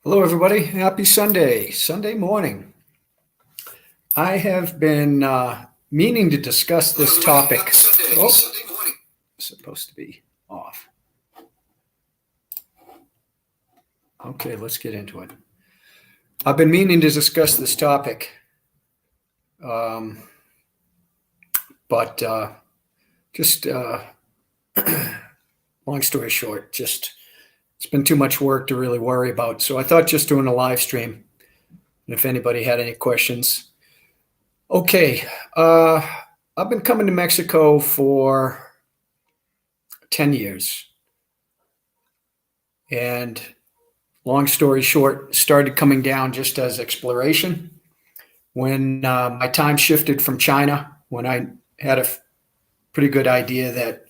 Hello, everybody. Happy Sunday morning. I have been meaning to discuss this topic. Oh, supposed to be off. Okay, let's get into it. I've been meaning to discuss this topic, but just long story short, it's been too much work to really worry about. So I thought just doing a live stream, and if anybody had any questions. Okay, I've been coming to Mexico for 10 years. And long story short, started coming down just as exploration. When my time shifted from China, when I had a pretty good idea that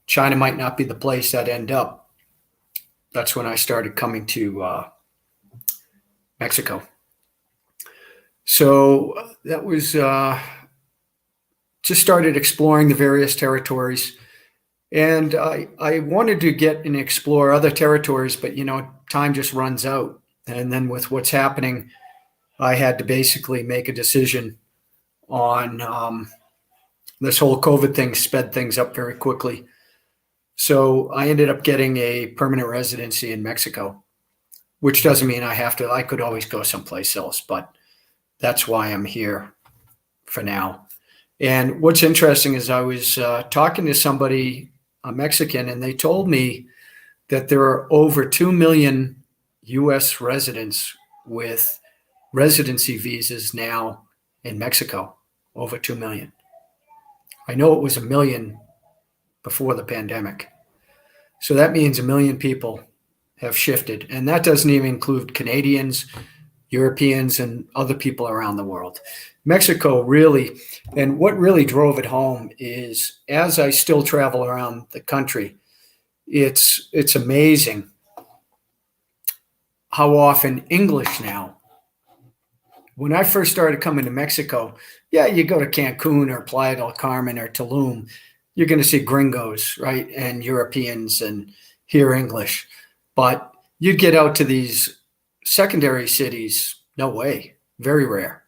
China might not be the place I'd end up, that's when I started coming to Mexico. So that was just started exploring the various territories. And I wanted to get and explore other territories, but, time just runs out. And then with what's happening, I had to basically make a decision on this whole COVID thing sped things up very quickly. So I ended up getting a permanent residency in Mexico, which doesn't mean I could always go someplace else, but that's why I'm here for now. And what's interesting is I was talking to somebody, a Mexican, and they told me that there are over 2 million U.S. residents with residency visas now in Mexico, over 2 million. I know it was 1 million before the pandemic. So that means 1 million people have shifted. And that doesn't even include Canadians, Europeans, and other people around the world. Mexico really, and what really drove it home is as I still travel around the country, it's amazing how often English now. When I first started coming to Mexico, you go to Cancun or Playa del Carmen or Tulum, you're going to see gringos, right? And Europeans and hear English. But you'd get out to these secondary cities, no way, very rare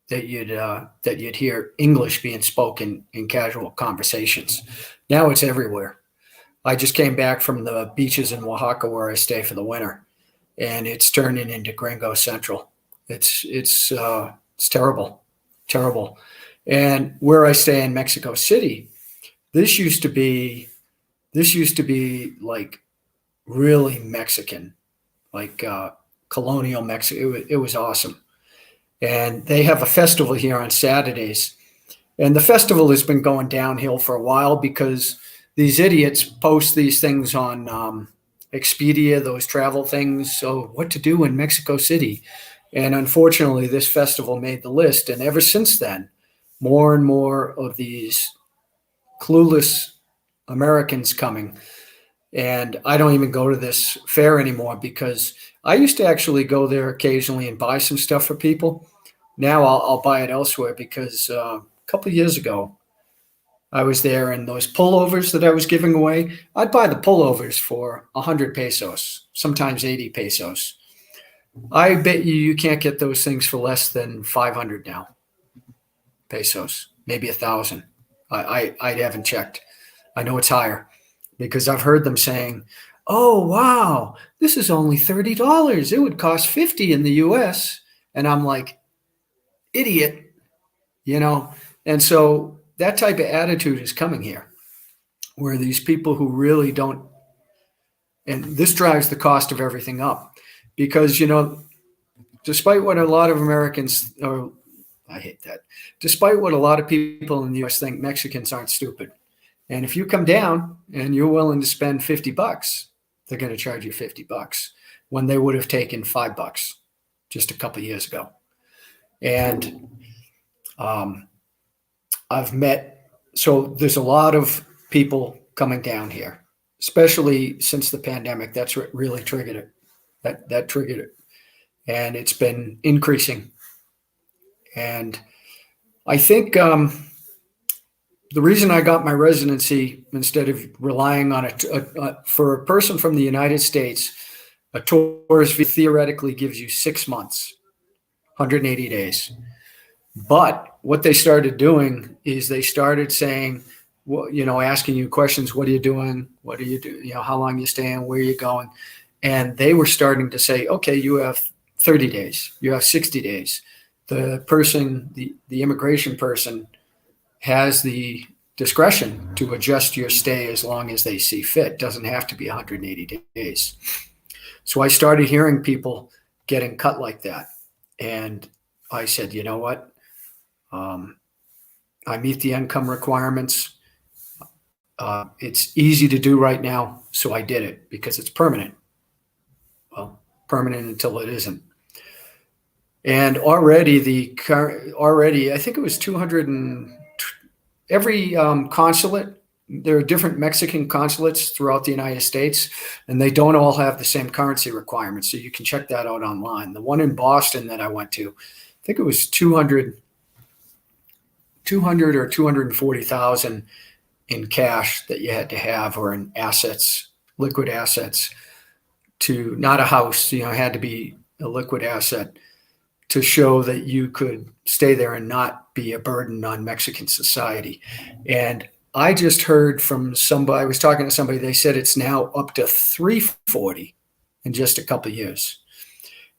that you'd hear English being spoken in casual conversations. Now it's everywhere. I just came back from the beaches in Oaxaca where I stay for the winter, and it's turning into Gringo Central. It's terrible. And where I stay in Mexico City, this used to be like really Mexican, like colonial Mexico. It was awesome. And they have a festival here on Saturdays. And the festival has been going downhill for a while because these idiots post these things on Expedia, those travel things. So what to do in Mexico City. And unfortunately, this festival made the list. And ever since then, more and more of these clueless Americans coming. And I don't even go to this fair anymore because I used to actually go there occasionally and buy some stuff for people. Now I'll buy it elsewhere because a couple of years ago, I was there and those pullovers that I was giving away, I'd buy the pullovers for 100 pesos, sometimes 80 pesos. I bet you can't get those things for less than 500 now, pesos, maybe 1,000. I haven't checked. I know it's higher because I've heard them saying, oh, wow, this is only $30. It would cost $50 in the US. And I'm like, idiot, And so that type of attitude is coming here where these people who really don't, and this drives the cost of everything up because, despite what a lot of Americans, or I hate that, despite what a lot of people in the US think, Mexicans aren't stupid. And if you come down and you're willing to spend $50, they're going to charge you $50 when they would have taken $5 just a couple of years ago. And so there's a lot of people coming down here, especially since the pandemic. That's what really triggered it. That triggered it. And it's been increasing. And I think the reason I got my residency instead of relying on it for a person from the United States, A tourist visa theoretically gives you 6 months, 180 days. But what they started doing is they started saying, well, asking you questions. What are you doing? What do you do? How long are you staying? Where are you going? And they were starting to say, okay, you have 30 days. You have 60 days. The person, the immigration person has the discretion to adjust your stay as long as they see fit. It doesn't have to be 180 days. So I started hearing people getting cut like that. And I said, you know what? I meet the income requirements. It's easy to do right now. So I did it because it's permanent. Well, permanent until it isn't. And already I think it was 200 and every consulate, there are different Mexican consulates throughout the United States, and they don't all have the same currency requirements. So you can check that out online. The one in Boston that I went to, I think it was 200 or 240,000 in cash that you had to have, or in assets, liquid assets, to not a house, it had to be a liquid asset to show that you could stay there and not be a burden on Mexican society. And I just heard from somebody, I was talking to somebody, they said it's now up to 340 in just a couple of years.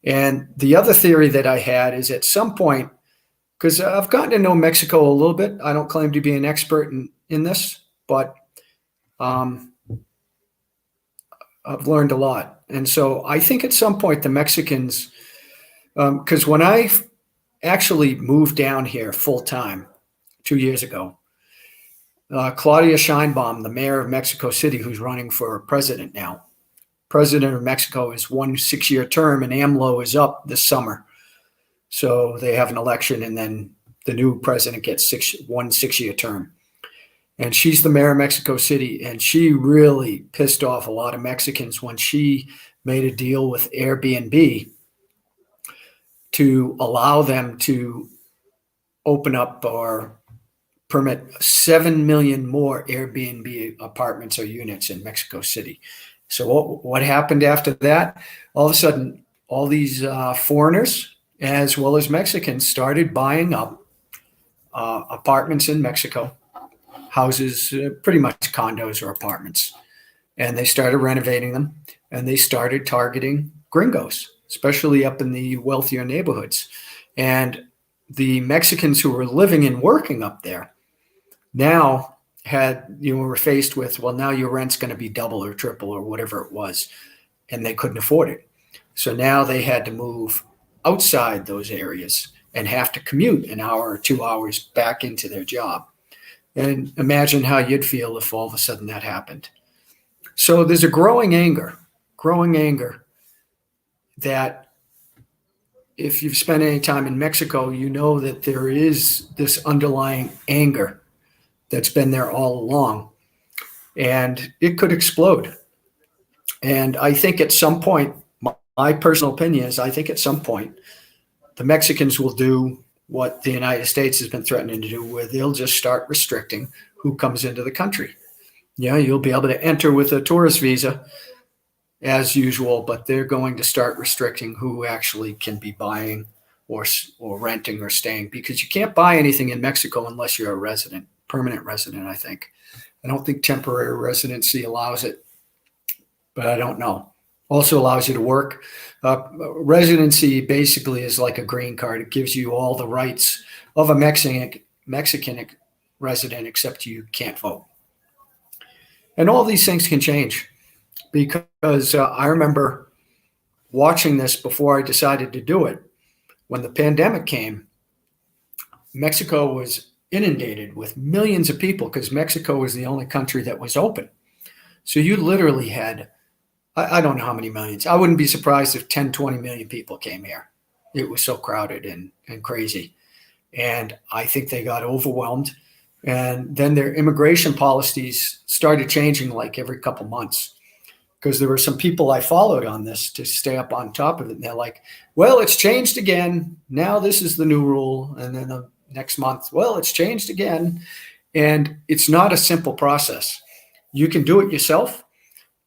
And the other theory that I had is at some point, because I've gotten to know Mexico a little bit. I don't claim to be an expert in this, but I've learned a lot. And so I think at some point the Mexicans, because when I actually moved down here full time 2 years ago, Claudia Sheinbaum, the mayor of Mexico City, who's running for president now, president of Mexico is 1 6-year term, and AMLO is up this summer. So they have an election, and then the new president gets 1 6-year term. And she's the mayor of Mexico City, and she really pissed off a lot of Mexicans when she made a deal with Airbnb to allow them to open up or permit 7 million more Airbnb apartments or units in Mexico City. So what happened after that? All of a sudden, all these foreigners, as well as Mexicans, started buying up apartments in Mexico, houses, pretty much condos or apartments. And they started renovating them, and they started targeting gringos, especially up in the wealthier neighborhoods. And the Mexicans who were living and working up there now were faced with, well, now your rent's going to be double or triple or whatever it was, and they couldn't afford it. So now they had to move outside those areas and have to commute an hour or 2 hours back into their job. And imagine how you'd feel if all of a sudden that happened. So there's a growing anger that if you've spent any time in Mexico, you know that there is this underlying anger that's been there all along, and it could explode. And I think at some point, my personal opinion is, I think at some point the Mexicans will do what the United States has been threatening to do, where they'll just start restricting who comes into the country. You'll be able to enter with a tourist visa as usual, but they're going to start restricting who actually can be buying or renting or staying, because you can't buy anything in Mexico unless you're a resident, permanent resident, I think. I don't think temporary residency allows it, but I don't know. Also allows you to work. Residency basically is like a green card. It gives you all the rights of a Mexican resident, except you can't vote. And all these things can change, because I remember watching this before I decided to do it. When the pandemic came, Mexico was inundated with millions of people because Mexico was the only country that was open. So you literally had, I don't know how many millions. I wouldn't be surprised if 10, 20 million people came here. It was so crowded and crazy. And I think they got overwhelmed. And then their immigration policies started changing like every couple months, because there were some people I followed on this to stay up on top of it. And they're like, well, it's changed again. Now this is the new rule. And then the next month, well, it's changed again. And it's not a simple process. You can do it yourself.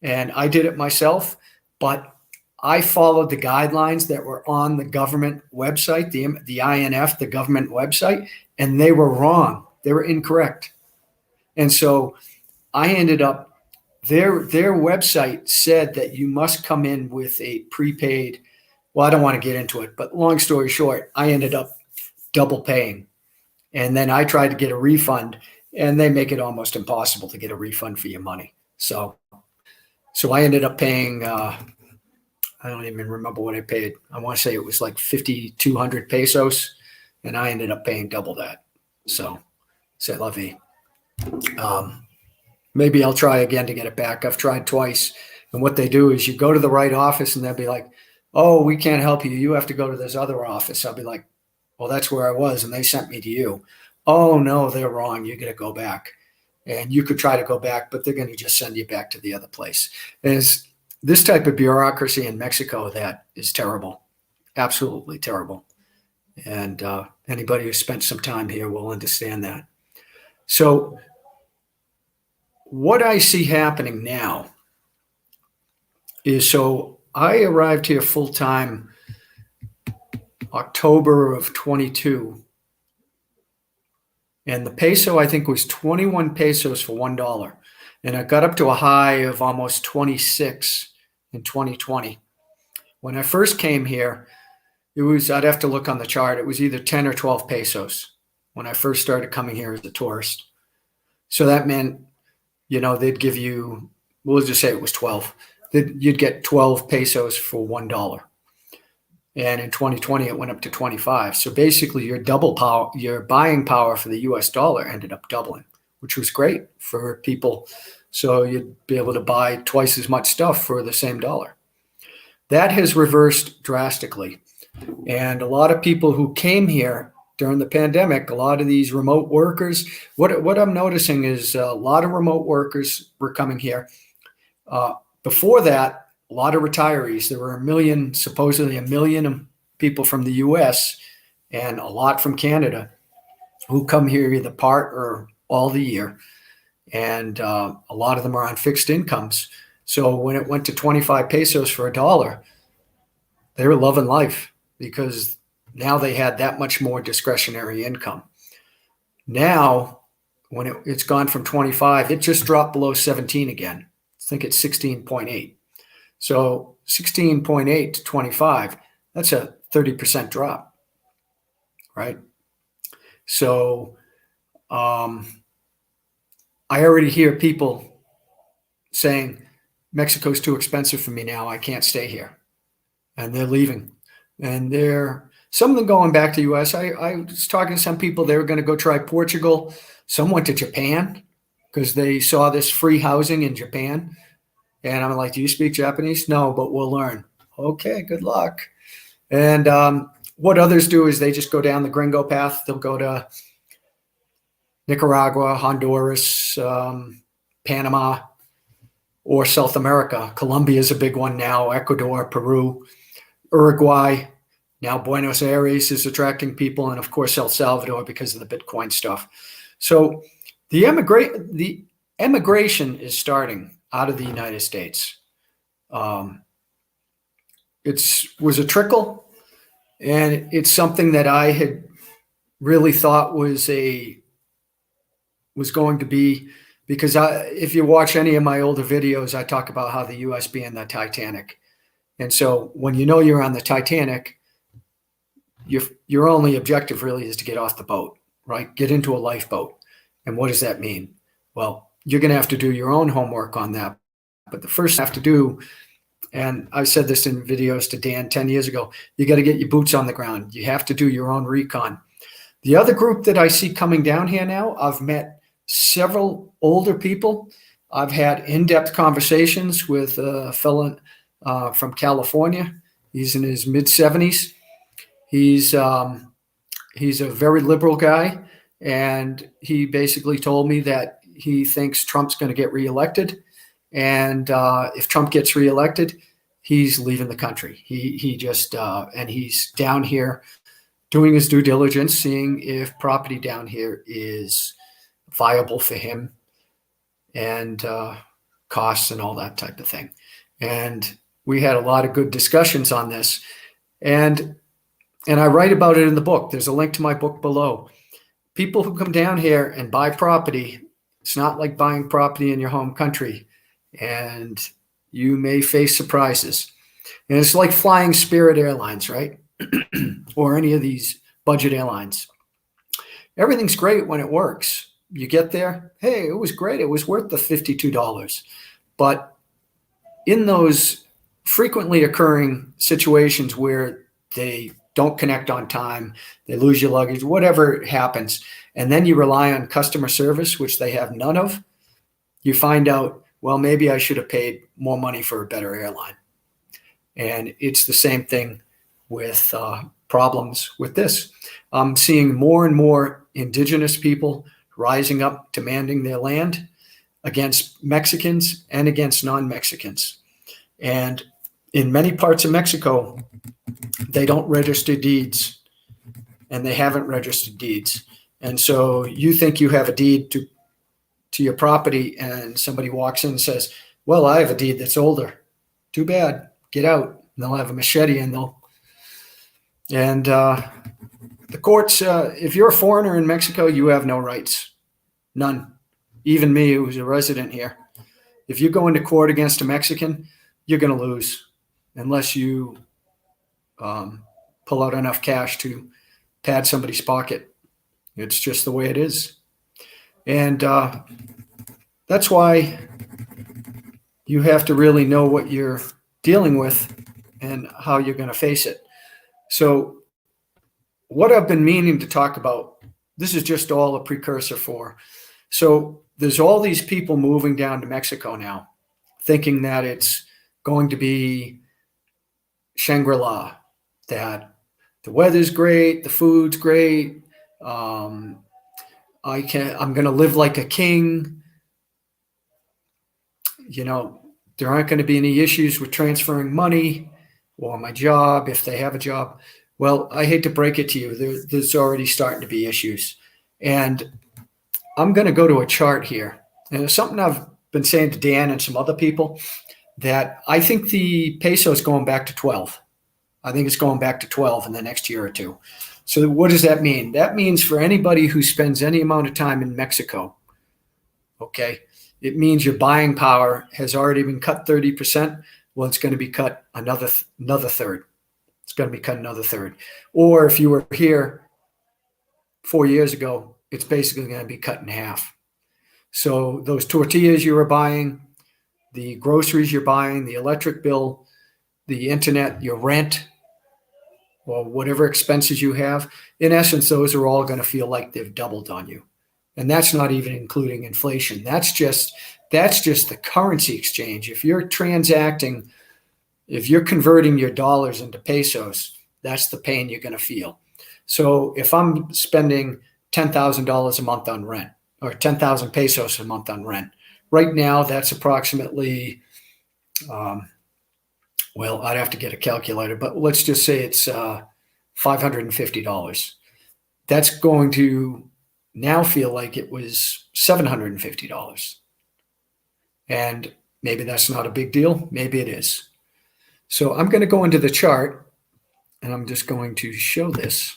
And I did it myself, but I followed the guidelines that were on the government website, the INF, the government website, and they were wrong. They were incorrect. And so I ended up, their website said that you must come in with a prepaid. Well, I don't want to get into it, but long story short, I ended up double paying. And then I tried to get a refund, and they make it almost impossible to get a refund for your money. So I ended up paying, I don't even remember what I paid. I want to say it was like 5,200 pesos, and I ended up paying double that. So, c'est la vie. Maybe I'll try again to get it back. I've tried twice. And what they do is you go to the right office, and they'll be like, oh, we can't help you. You have to go to this other office. I'll be like, well, that's where I was, and they sent me to you. Oh, no, they're wrong. You're going to go back. And you could try to go back, but they're going to just send you back to the other place. There's this type of bureaucracy in Mexico that is terrible, absolutely terrible. And anybody who spent some time here will understand that. So what I see happening now is, so I arrived here full-time October of 22. And the peso, I think, was 21 pesos for $1. And it got up to a high of almost 26 in 2020. When I first came here, it was, I'd have to look on the chart, it was either 10 or 12 pesos when I first started coming here as a tourist. So that meant, they'd give you, we'll just say it was 12. You'd get 12 pesos for $1. And in 2020, it went up to 25. So basically, your buying power for the US dollar ended up doubling, which was great for people. So you'd be able to buy twice as much stuff for the same dollar. That has reversed drastically. And a lot of people who came here during the pandemic, a lot of these remote workers, what I'm noticing is a lot of remote workers were coming here. Before that, a lot of retirees. There were supposedly a million people from the US and a lot from Canada who come here either part or all the year. And a lot of them are on fixed incomes. So when it went to 25 pesos for $1, they were loving life because now they had that much more discretionary income. Now, when it's gone from 25, it just dropped below 17 again. I think it's 16.8. So 16.8 to 25, that's a 30% drop, right? So I already hear people saying, Mexico's too expensive for me now. I can't stay here. And they're leaving. And some of them going back to the US. I was talking to some people, they were going to go try Portugal. Some went to Japan because they saw this free housing in Japan. And I'm like, do you speak Japanese? No, but we'll learn. Okay, good luck. And what others do is they just go down the gringo path. They'll go to Nicaragua, Honduras, Panama, or South America. Colombia is a big one now, Ecuador, Peru, Uruguay. Now Buenos Aires is attracting people, and of course El Salvador because of the Bitcoin stuff. So the emigration is starting out of the United States. It was a trickle, and it's something that I had really thought was going to be, because if you watch any of my older videos, I talk about how the U.S. being the Titanic. And so when you're on the Titanic, your only objective really is to get off the boat, right? Get into a lifeboat. And what does that mean? Well, you're going to have to do your own homework on that. But the first you have to do, and I said this in videos to Dan 10 years ago, you got to get your boots on the ground. You have to do your own recon. The other group that I see coming down here now, I've met several older people. I've had in-depth conversations with a fellow from California. He's in his mid-70s. He's a very liberal guy, and he basically told me that he thinks Trump's going to get reelected. And if Trump gets reelected, he's leaving the country. He just and he's down here doing his due diligence, seeing if property down here is viable for him and costs and all that type of thing. And we had a lot of good discussions on this. And I write about it in the book. There's a link to my book below. People who come down here and buy property, it's not like buying property in your home country. And you may face surprises. And it's like flying Spirit Airlines, right? Or any of these budget airlines. Everything's great when it works. You get there, hey, it was great. It was worth the $52. But in those frequently occurring situations where they don't connect on time, they lose your luggage, whatever happens, and then you rely on customer service, which they have none of, you find out, well, maybe I should have paid more money for a better airline. And it's the same thing with problems with this. I'm seeing more and more indigenous people rising up, demanding their land against Mexicans and against non-Mexicans. And in many parts of Mexico, they don't register deeds, and they haven't registered deeds. And so you think you have a deed to your property, and somebody walks in and says, well, I have a deed that's older. Too bad. Get out. And they'll have a machete, and the courts, if you're a foreigner in Mexico, you have no rights. None. Even me, who's a resident here. If you go into court against a Mexican, you're going to lose unless you pull out enough cash to pad somebody's pocket. It's just the way it is. And that's why you have to really know what you're dealing with and how you're going to face it. So what I've been meaning to talk about, this is just all a precursor for. So there's all these people moving down to Mexico now, thinking that it's going to be Shangri-La, that the weather's great, the food's great, I'm going to live like a king. You know, there aren't going to be any issues with transferring money or my job if they have a job. Well, I hate to break it to you. There's already starting to be issues. And I'm going to go to a chart here. And it's something I've been saying to Dan and some other people, that I think the peso is going back to 12. I think it's going back to 12 in the next year or two. So what does that mean? That means for anybody who spends any amount of time in Mexico, okay, it means your buying power has already been cut 30%. Well, it's going to be cut another third. It's going to be cut another third. Or if you were here 4 years ago, it's basically going to be cut in half. So those tortillas you were buying, the groceries you're buying, the electric bill, the internet, your rent, or whatever expenses you have, in essence, those are all going to feel like they've doubled on you. And that's not even including inflation. That's just the currency exchange. If you're transacting, if you're converting your dollars into pesos, that's the pain you're going to feel. So if I'm spending $10,000 a month on rent, or 10,000 pesos a month on rent, right now that's approximately, well, I'd have to get a calculator, but let's just say it's $550. That's going to now feel like it was $750. And maybe that's not a big deal. Maybe it is. So I'm going to go into the chart, and I'm just going to show this.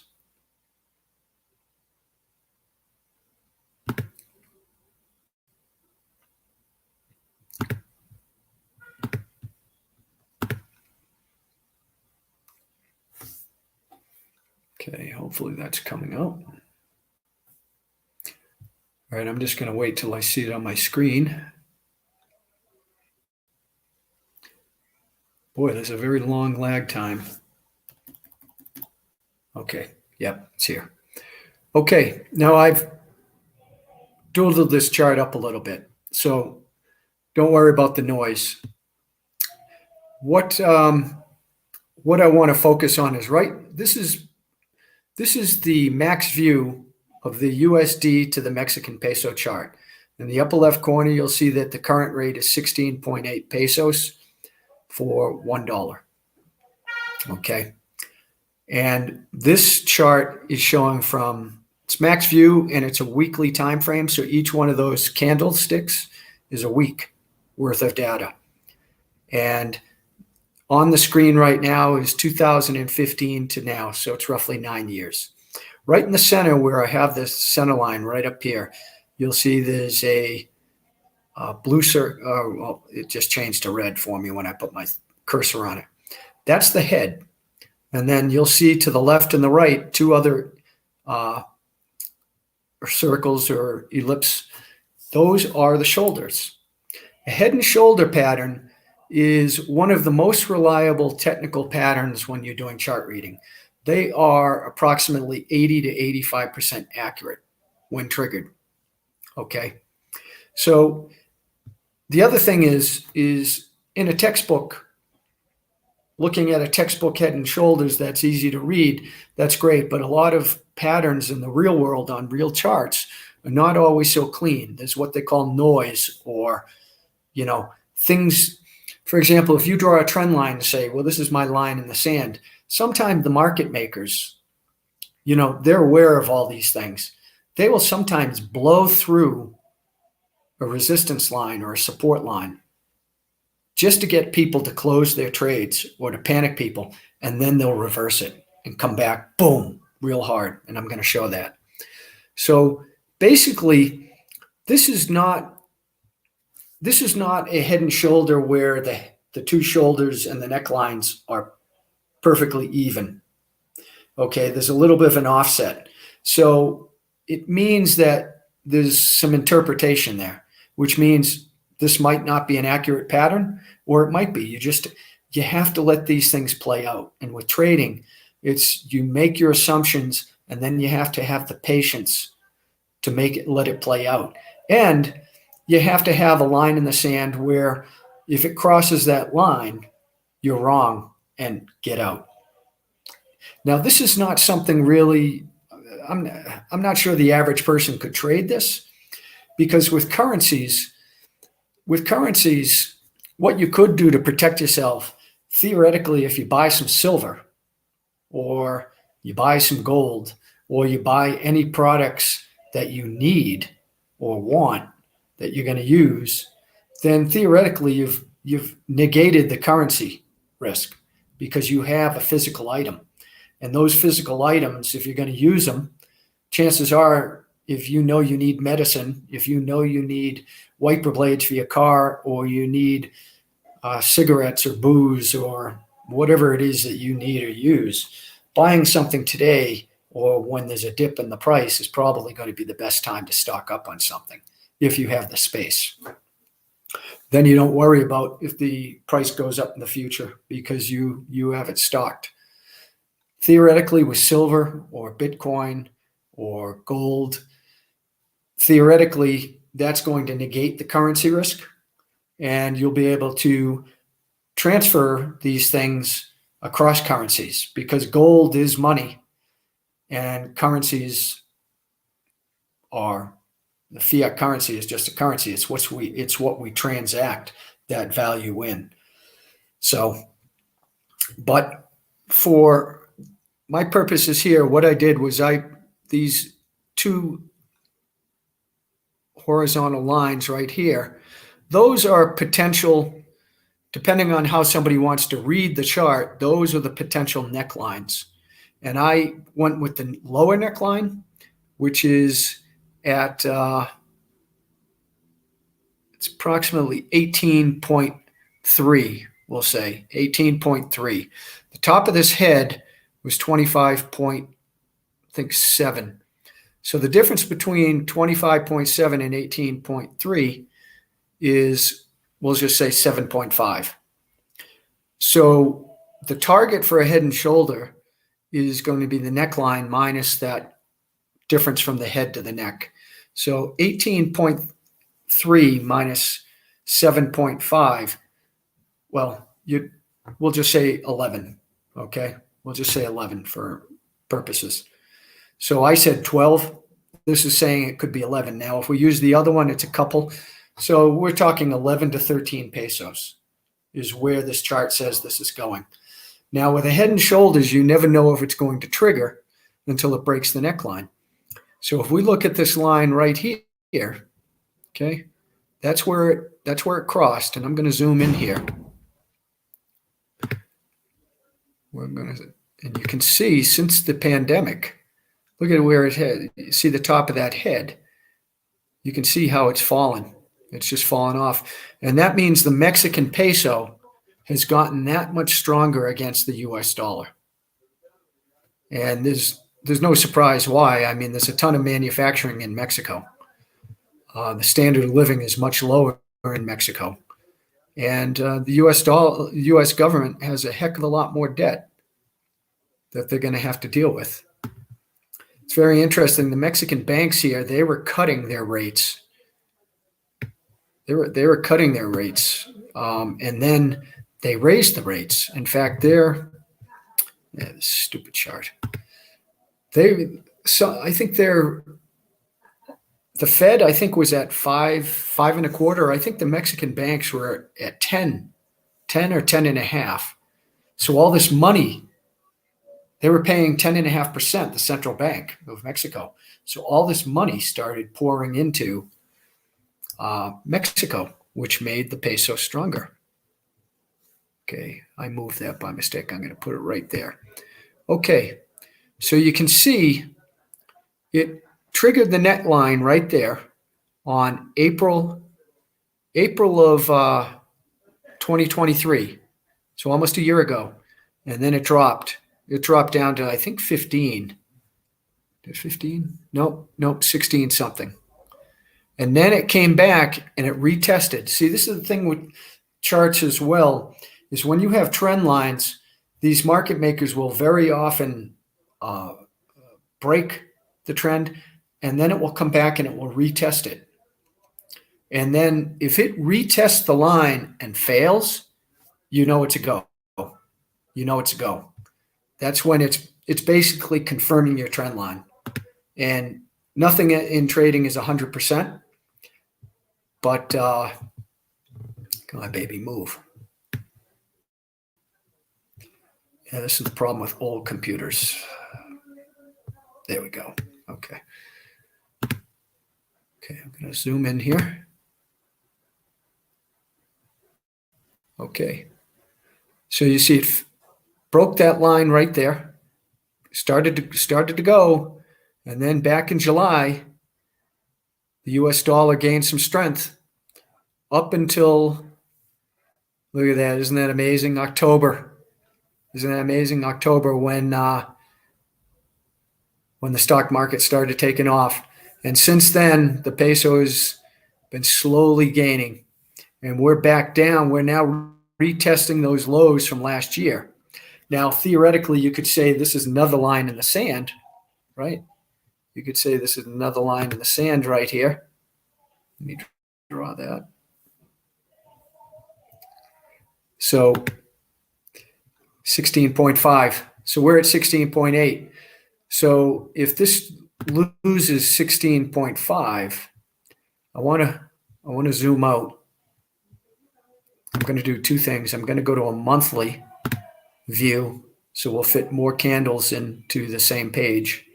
Okay, hopefully that's coming out. All right, I'm just going to wait till I see it on my screen. Boy, there's a very long lag time. Okay, yep, it's here. Okay, now I've doodled this chart up a little bit, so don't worry about the noise. What I want to focus on is this is the max view of the USD to the Mexican peso chart. In the upper left corner, you'll see that the current rate is 16.8 pesos for $1. Okay. And this chart is showing from its max view, and it's a weekly time frame. So each one of those candlesticks is a week worth of data. And on the screen right now is 2015 to now, so it's roughly 9 years. Right in the center where I have this center line right up here, you'll see there's a blue circle. Well, it just changed to red for me when I put my cursor on it. That's the head. And then you'll see to the left and the right 2 other circles or ellipse. Those are the shoulders. A head and shoulder pattern is one of the most reliable technical patterns when you're doing chart reading. They are approximately 80 to 85% accurate when triggered. Okay. So the other thing is in a textbook, looking at a textbook head and shoulders, that's easy to read. That's great. But a lot of patterns in the real world on real charts are not always so clean. There's what they call noise, or, things. For example, if you draw a trend line and say, well, this is my line in the sand, sometimes the market makers, they're aware of all these things. They will sometimes blow through a resistance line or a support line just to get people to close their trades or to panic people, and then they'll reverse it and come back, boom, real hard. And I'm going to show that. So basically, this is not a head and shoulder where the 2 shoulders and the necklines are perfectly even. Okay, there's a little bit of an offset. So it means that there's some interpretation there, which means this might not be an accurate pattern, or it might be. You have to let these things play out. And with trading, you make your assumptions, and then you have to have the patience to let it play out. And you have to have a line in the sand where if it crosses that line, you're wrong and get out. Now, this is not something really, I'm not sure the average person could trade this, because with currencies, what you could do to protect yourself, theoretically, if you buy some silver or you buy some gold or you buy any products that you need or want that you're going to use, then theoretically you've negated the currency risk because you have a physical item. And those physical items, if you're going to use them, chances are, if you know you need medicine, if you know you need wiper blades for your car, or you need cigarettes or booze or whatever it is that you need or use, buying something today or when there's a dip in the price is probably going to be the best time to stock up on something if you have the space. Then you don't worry about if the price goes up in the future because you have it stocked. Theoretically, with silver or Bitcoin or gold, theoretically, that's going to negate the currency risk, and you'll be able to transfer these things across currencies, because gold is money and currencies are, the fiat currency is just a currency. It's what we transact that value in. So, but for my purposes here, what I did was these 2 horizontal lines right here, those are potential, depending on how somebody wants to read the chart, those are the potential necklines. And I went with the lower neckline, which is at, it's approximately 18.3, we'll say, 18.3. The top of this head was 25.7. So the difference between 25.7 and 18.3 is, we'll just say 7.5. So the target for a head and shoulder is going to be the neckline minus that difference from the head to the neck. So 18.3 minus 7.5, well, we'll just say 11, okay? We'll just say 11 for purposes. So I said 12. This is saying it could be 11. Now, if we use the other one, it's a couple. So we're talking 11 to 13 pesos is where this chart says this is going. Now, with a head and shoulders, you never know if it's going to trigger until it breaks the neckline. So if we look at this line right here, okay, that's where it crossed, and I'm going to zoom in here. And you can see since the pandemic, look at where it had, you see the top of that head. You can see how it's fallen. It's just fallen off. And that means the Mexican peso has gotten that much stronger against the US dollar. And there's no surprise why. I mean, there's a ton of manufacturing in Mexico. The standard of living is much lower in Mexico. And the US government has a heck of a lot more debt that they're going to have to deal with. It's very interesting. The Mexican banks here, they were cutting their rates. They were cutting their rates, and then they raised the rates. In fact, this stupid chart. I think the Fed, I think, was at 5.25. I think the Mexican banks were at 10 or 10.5. So all this money, they were paying 10.5%, the central bank of Mexico. So all this money started pouring into Mexico, which made the peso stronger. Okay, I moved that by mistake. I'm going to put it right there. Okay, so you can see it triggered the net line right there on April of 2023. So almost a year ago. And then it dropped. It dropped down to, I think, 15. 15? Nope, 16 something. And then it came back and it retested. See, this is the thing with charts as well, is when you have trend lines, these market makers will very often break the trend, and then it will come back and it will retest it. And then if it retests the line and fails, you know it's a go. You know it's a go. That's when it's basically confirming your trend line. And nothing in trading is 100%. But come on, baby, move. Yeah, this is the problem with old computers. There we go. Okay. Okay, I'm going to zoom in here. Okay. So you see it broke that line right there. Started to go, and then back in July, the US dollar gained some strength up until, look at that, isn't that amazing? October. Isn't that amazing? October, when the stock market started taking off. And since then, the peso has been slowly gaining. And we're back down. We're now retesting those lows from last year. Now, theoretically, you could say this is another line in the sand, right? You could say this is another line in the sand right here. Let me draw that. So 16.5. So we're at 16.8. So if this loses 16.5, I want to zoom out. I'm going to do two things. I'm going to go to a monthly view, so we'll fit more candles into the same page.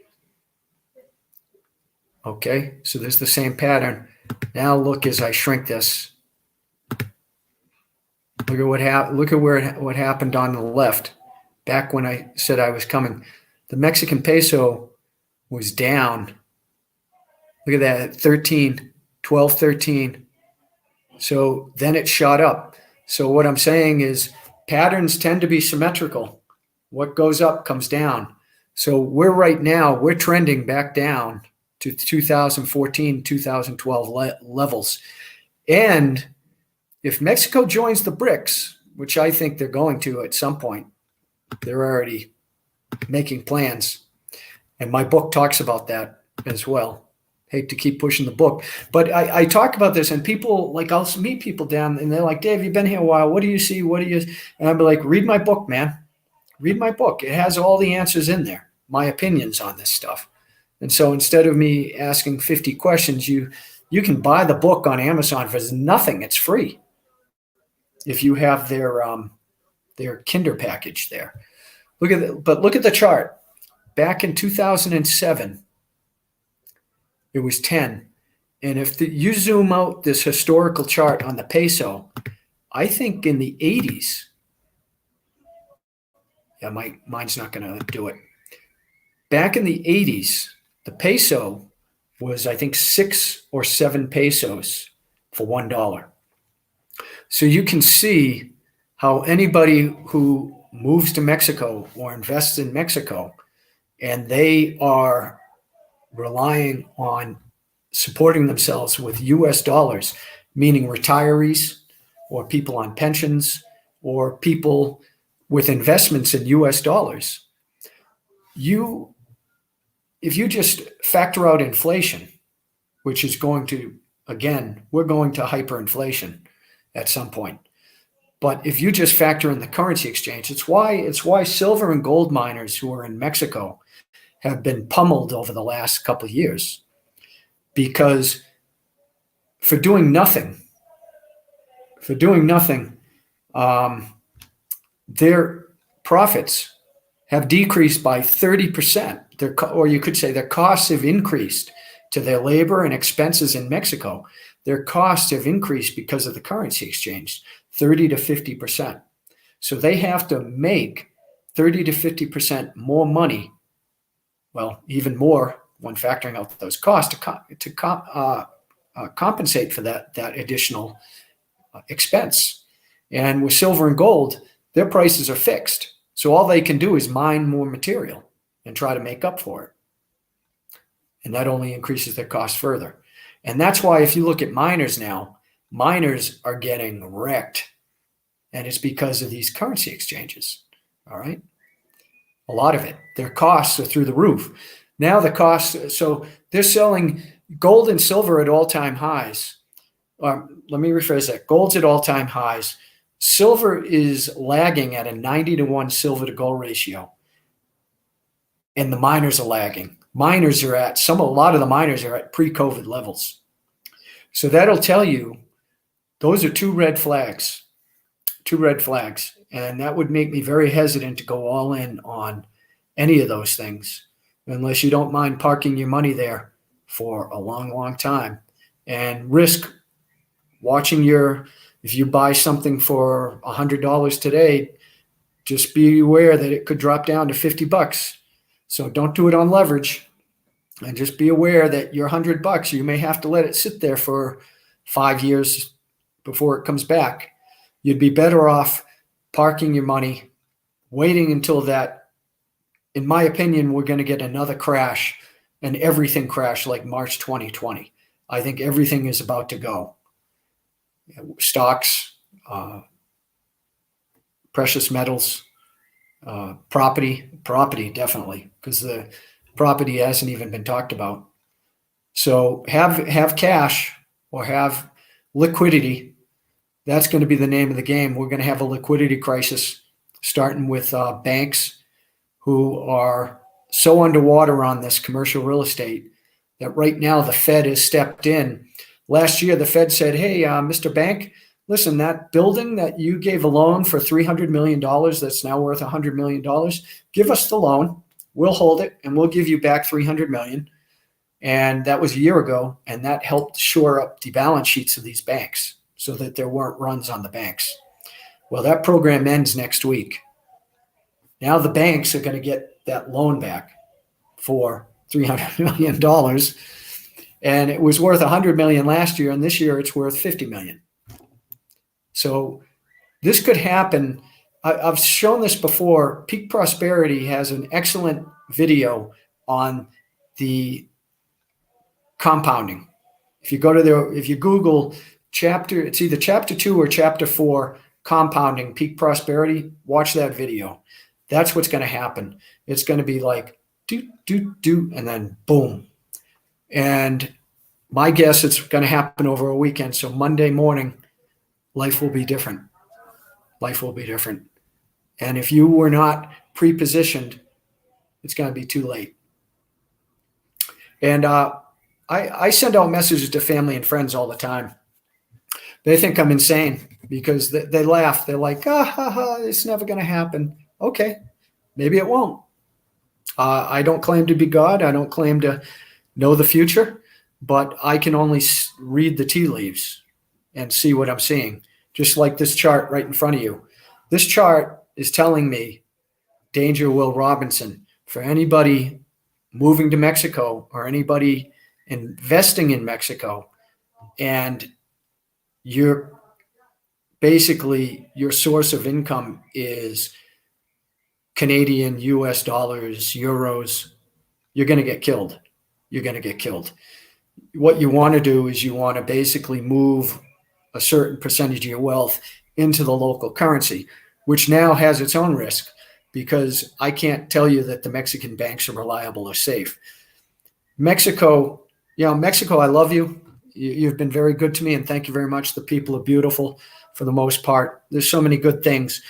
Okay, so there's the same pattern. Now look as I shrink this. Look at what happened on the left. Back when I said I was coming, the Mexican peso was down. Look at that, 13, 12, 13. So then it shot up. So what I'm saying is patterns tend to be symmetrical. What goes up comes down. So we're trending back down to 2014, 2012 levels. And if Mexico joins the BRICS, which I think they're going to at some point, they're already making plans. And my book talks about that as well. Hate to keep pushing the book, but I talk about this, and people, like, I'll meet people down and they're like, Dave, you've been here a while. What do you see? What do you? And I'll be like, read my book, man. Read my book. It has all the answers in there, my opinions on this stuff. And so instead of me asking 50 questions, you can buy the book on Amazon for nothing. It's free if you have their Kinder package there. Look at the chart. Back in 2007, it was 10. And if you zoom out this historical chart on the peso, I think in the 80s, Yeah, mine's not going to do it. Back in the 80s, the peso was, I think, 6 or 7 pesos for $1. So you can see how anybody who moves to Mexico or invests in Mexico and they are relying on supporting themselves with US dollars, meaning retirees or people on pensions or people with investments in US dollars, if you just factor out inflation, which is going to, again, we're going to hyperinflation at some point. But if you just factor in the currency exchange, it's why silver and gold miners who are in Mexico have been pummeled over the last couple of years, because for doing nothing, their profits have decreased by 30%. Or you could say their costs have increased to their labor and expenses in Mexico. Their costs have increased because of the currency exchange, 30 to 50%. So they have to make 30 to 50% more money, well, even more when factoring out those costs to compensate for that additional expense. And with silver and gold, their prices are fixed. So all they can do is mine more material and try to make up for it. And that only increases their cost further. And that's why if you look at miners now, miners are getting wrecked. And it's because of these currency exchanges. All right. A lot of it. Their costs are through the roof. Now the costs, so they're selling gold and silver at all-time highs. Let me rephrase that. Gold's at all-time highs. Silver is lagging at a 90-to-1 silver to gold ratio. And the miners are lagging. A lot of the miners are at pre-COVID levels. So that'll tell you those are two red flags. And that would make me very hesitant to go all in on any of those things, unless you don't mind parking your money there for a long, long time and risk watching if you buy something for $100 today, just be aware that it could drop down to $50. So don't do it on leverage, and just be aware that your $100, you may have to let it sit there for 5 years before it comes back. You'd be better off parking your money, waiting until that. In my opinion, we're going to get another crash, and everything crash like March 2020. I think everything is about to go. Stocks, precious metals, property definitely, because the property hasn't even been talked about. So have cash or have liquidity. That's going to be the name of the game. We're going to have a liquidity crisis, starting with banks who are so underwater on this commercial real estate that right now the Fed has stepped in. Last year, the Fed said, hey, Mr. Bank, listen, that building that you gave a loan for $300 million that's now worth $100 million, give us the loan. We'll hold it, and we'll give you back $300 million. And that was a year ago, and that helped shore up the balance sheets of these banks so that there weren't runs on the banks. Well, that program ends next week. Now the banks are going to get that loan back for $300 million. And it was worth $100 million last year, and this year it's worth $50 million. So this could happen. I've shown this before. Peak Prosperity has an excellent video on the compounding. If you go to if you Google it's either chapter 2 or chapter 4, compounding peak prosperity, watch that video. That's what's going to happen. It's going to be like do, and then boom. And my guess, it's going to happen over a weekend. So Monday morning, life will be different. And if you were not pre-positioned, it's going to be too late. And I send out messages to family and friends all the time. They think I'm insane because they laugh. They're like, it's never going to happen. Okay, maybe it won't. I don't claim to be God. I don't claim to know the future, but I can only read the tea leaves and see what I'm seeing. Just like this chart right in front of you. This chart is telling me Danger Will Robinson. For anybody moving to Mexico or anybody investing in Mexico, and you're basically your source of income is Canadian, US dollars, euros, you're going to get killed. You're going to get killed. What you want to do is you want to basically move a certain percentage of your wealth into the local currency, which now has its own risk, because I can't tell you that the Mexican banks are reliable or safe. Mexico, Mexico, I love you. You've been very good to me, and thank you very much. The people are beautiful for the most part. There's so many good things,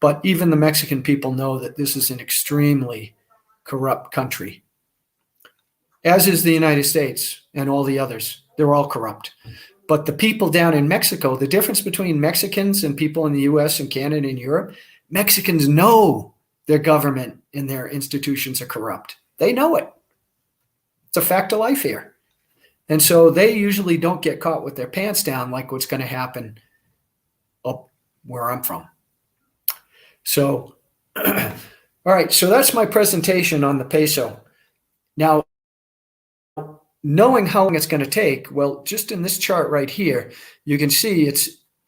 but even the Mexican people know that this is an extremely corrupt country, as is the United States and all the others. They're all corrupt. But the people down in Mexico, the difference between Mexicans and people in the US and Canada and Europe, Mexicans know their government and their institutions are corrupt. They know it. It's a fact of life here. And so they usually don't get caught with their pants down like what's going to happen up where I'm from. So, all right, so that's my presentation on the peso. Now, knowing how long it's going to take, well, just in this chart right here, you can see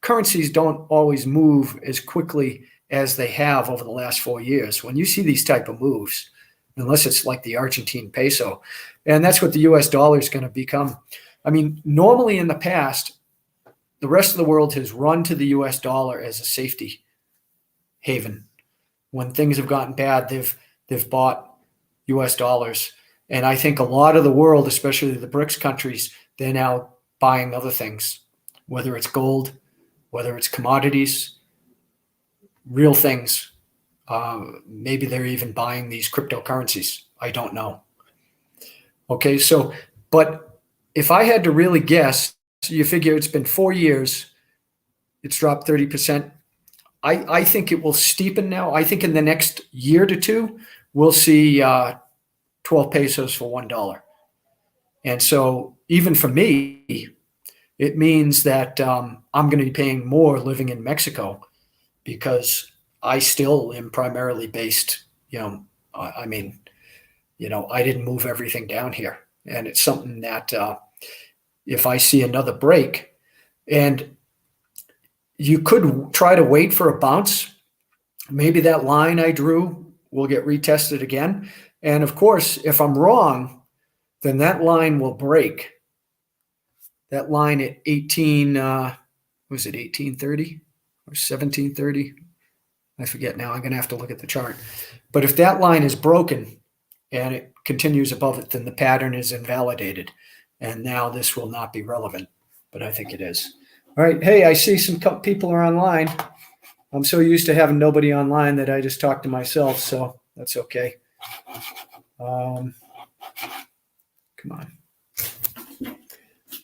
currencies don't always move as quickly as they have over the last 4 years. When you see these type of moves, unless it's like the Argentine peso, and that's what the US dollar is going to become. I mean, normally in the past, the rest of the world has run to the US dollar as a safety haven. When things have gotten bad, they've bought US dollars. And I think a lot of the world, especially the BRICS countries, they're now buying other things, whether it's gold, whether it's commodities, real things. Maybe they're even buying these cryptocurrencies. I don't know. Okay, so, but if I had to really guess, you figure it's been 4 years, it's dropped 30%. I think it will steepen now. I think in the next year to two, we'll see 12 pesos for $1. And so even for me, it means that I'm going to be paying more living in Mexico, because I still am primarily based, I didn't move everything down here. And it's something that if I see another break, and you could try to wait for a bounce, maybe that line I drew will get retested again. And of course, if I'm wrong, then that line will break. That line at 1830 or 1730? I forget now. I'm going to have to look at the chart. But if that line is broken and it continues above it, then the pattern is invalidated. And now this will not be relevant, but I think it is. All right. Hey, I see some people are online. I'm so used to having nobody online that I just talk to myself, so that's okay. Come on.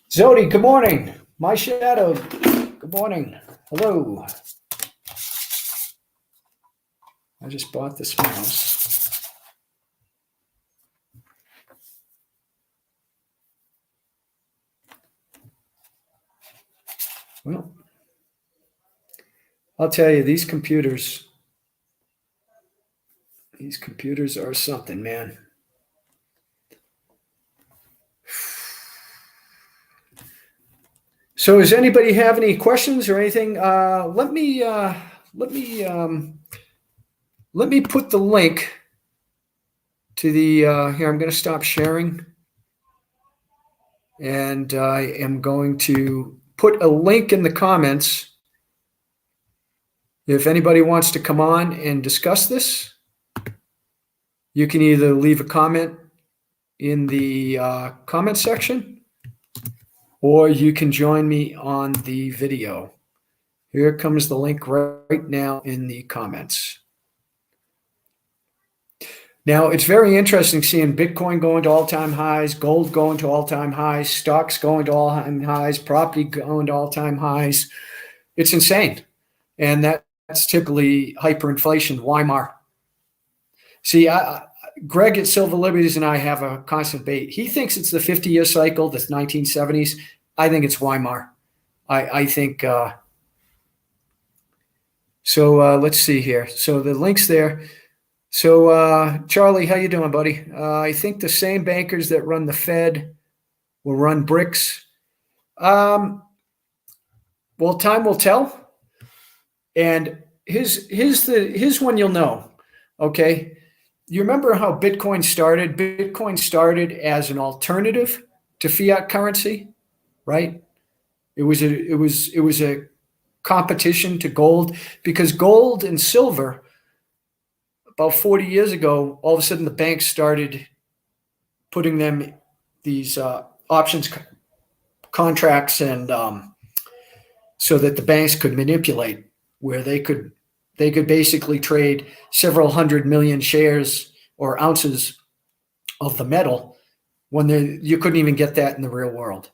Zodi, good morning. My shadow, good morning. Hello. I just bought this mouse. Well, I'll tell you, these computers are something, man. So does anybody have any questions or anything? Let me put the link to the, here, I'm going to stop sharing. And I am going to put a link in the comments. If anybody wants to come on and discuss this, you can either leave a comment in the comment section, or you can join me on the video. Here comes the link right now in the comments. Now, it's very interesting seeing Bitcoin going to all-time highs, gold going to all-time highs, stocks going to all-time highs, property going to all-time highs. It's insane. And that's typically hyperinflation, Weimar. See, Greg at Silver Liberties and I have a constant debate. He thinks it's the 50-year cycle, the 1970s. I think it's Weimar. I think, so let's see here. So the link's there. So, Charlie, how you doing, buddy? I think the same bankers that run the Fed will run BRICS. Well, time will tell. And here's when you'll know. Okay, you remember how Bitcoin started? Bitcoin started as an alternative to fiat currency, right? It was a competition to gold, because gold and silver, about 40 years ago, all of a sudden the banks started putting them these options contracts, and so that the banks could manipulate, where they could basically trade several 100 million shares or ounces of the metal when you couldn't even get that in the real world.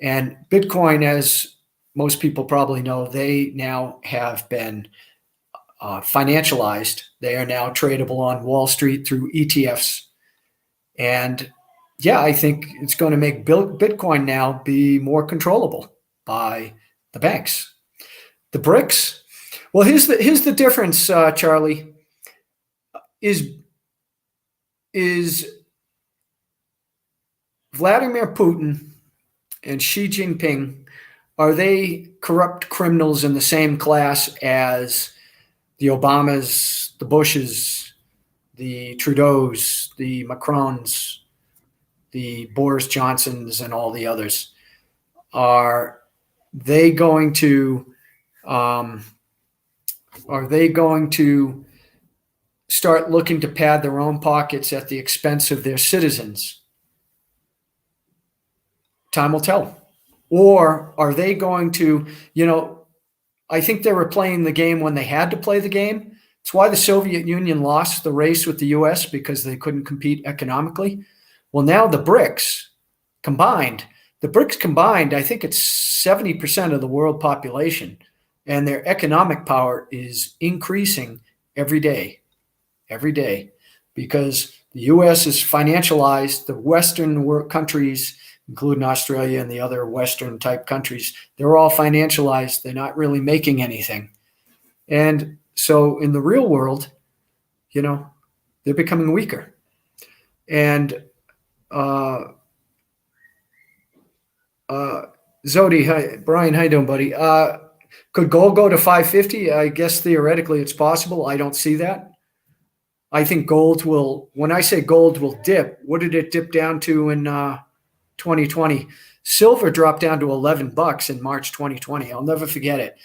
And Bitcoin, as most people probably know, they now have been financialized. They are now tradable on Wall Street through ETFs. And yeah, I think it's going to make Bitcoin now be more controllable by the banks. The BRICS. Well, here's the difference, Charlie. Is Vladimir Putin and Xi Jinping, are they corrupt criminals in the same class as the Obamas, the Bushes, the Trudeaus, the Macrons, the Boris Johnsons, and all the others? Are they going to start looking to pad their own pockets at the expense of their citizens? Time will tell. Or are they going to, I think they were playing the game when they had to play the game. It's why the Soviet Union lost the race with the US, because they couldn't compete economically. Well, now the BRICS combined, I think it's 70% of the world population, and their economic power is increasing every day, because the US is financialized. The Western world countries, including Australia and the other Western type countries, they're all financialized. They're not really making anything. And so in the real world, they're becoming weaker. And Zodi, hi, Brian, how you doing, buddy? Could gold go to 550? I guess theoretically it's possible. I don't see that. I think gold will, when I say gold will dip, what did it dip down to in 2020? Silver dropped down to $11 in March 2020. I'll never forget it.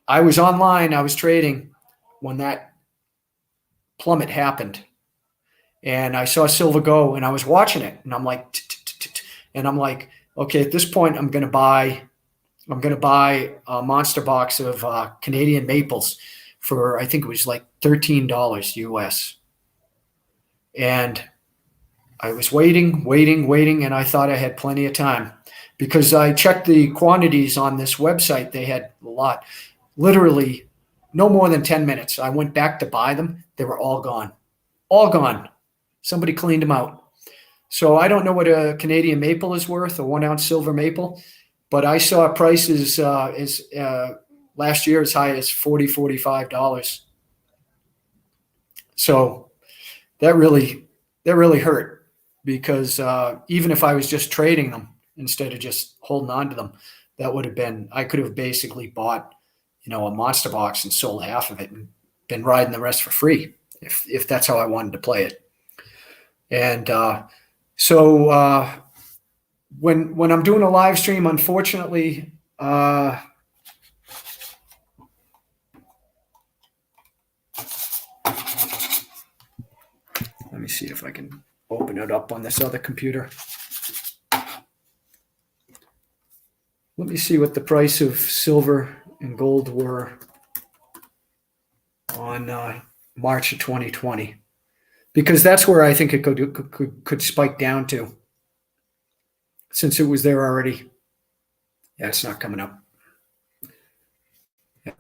I was online, I was trading when that plummet happened. And I saw silver go, and I was watching it, and I'm like, okay, at this point, I'm going to buy a monster box of Canadian maples for, I think it was like $13 US. And I was waiting, and I thought I had plenty of time, because I checked the quantities on this website. They had a lot, literally no more than 10 minutes. I went back to buy them. They were all gone. Somebody cleaned them out. So I don't know what a Canadian maple is worth, a 1 ounce silver maple, but I saw prices last year as high as $40, $45. So that really hurt, because even if I was just trading them instead of just holding on to them, that would have been, I could have basically bought, a monster box and sold half of it and been riding the rest for free if that's how I wanted to play it. And so when I'm doing a live stream, unfortunately, let me see if I can open it up on this other computer. Let me see what the price of silver and gold were on March of 2020, because that's where I think it could spike down to, since it was there already. Yeah, it's not coming up. Yeah.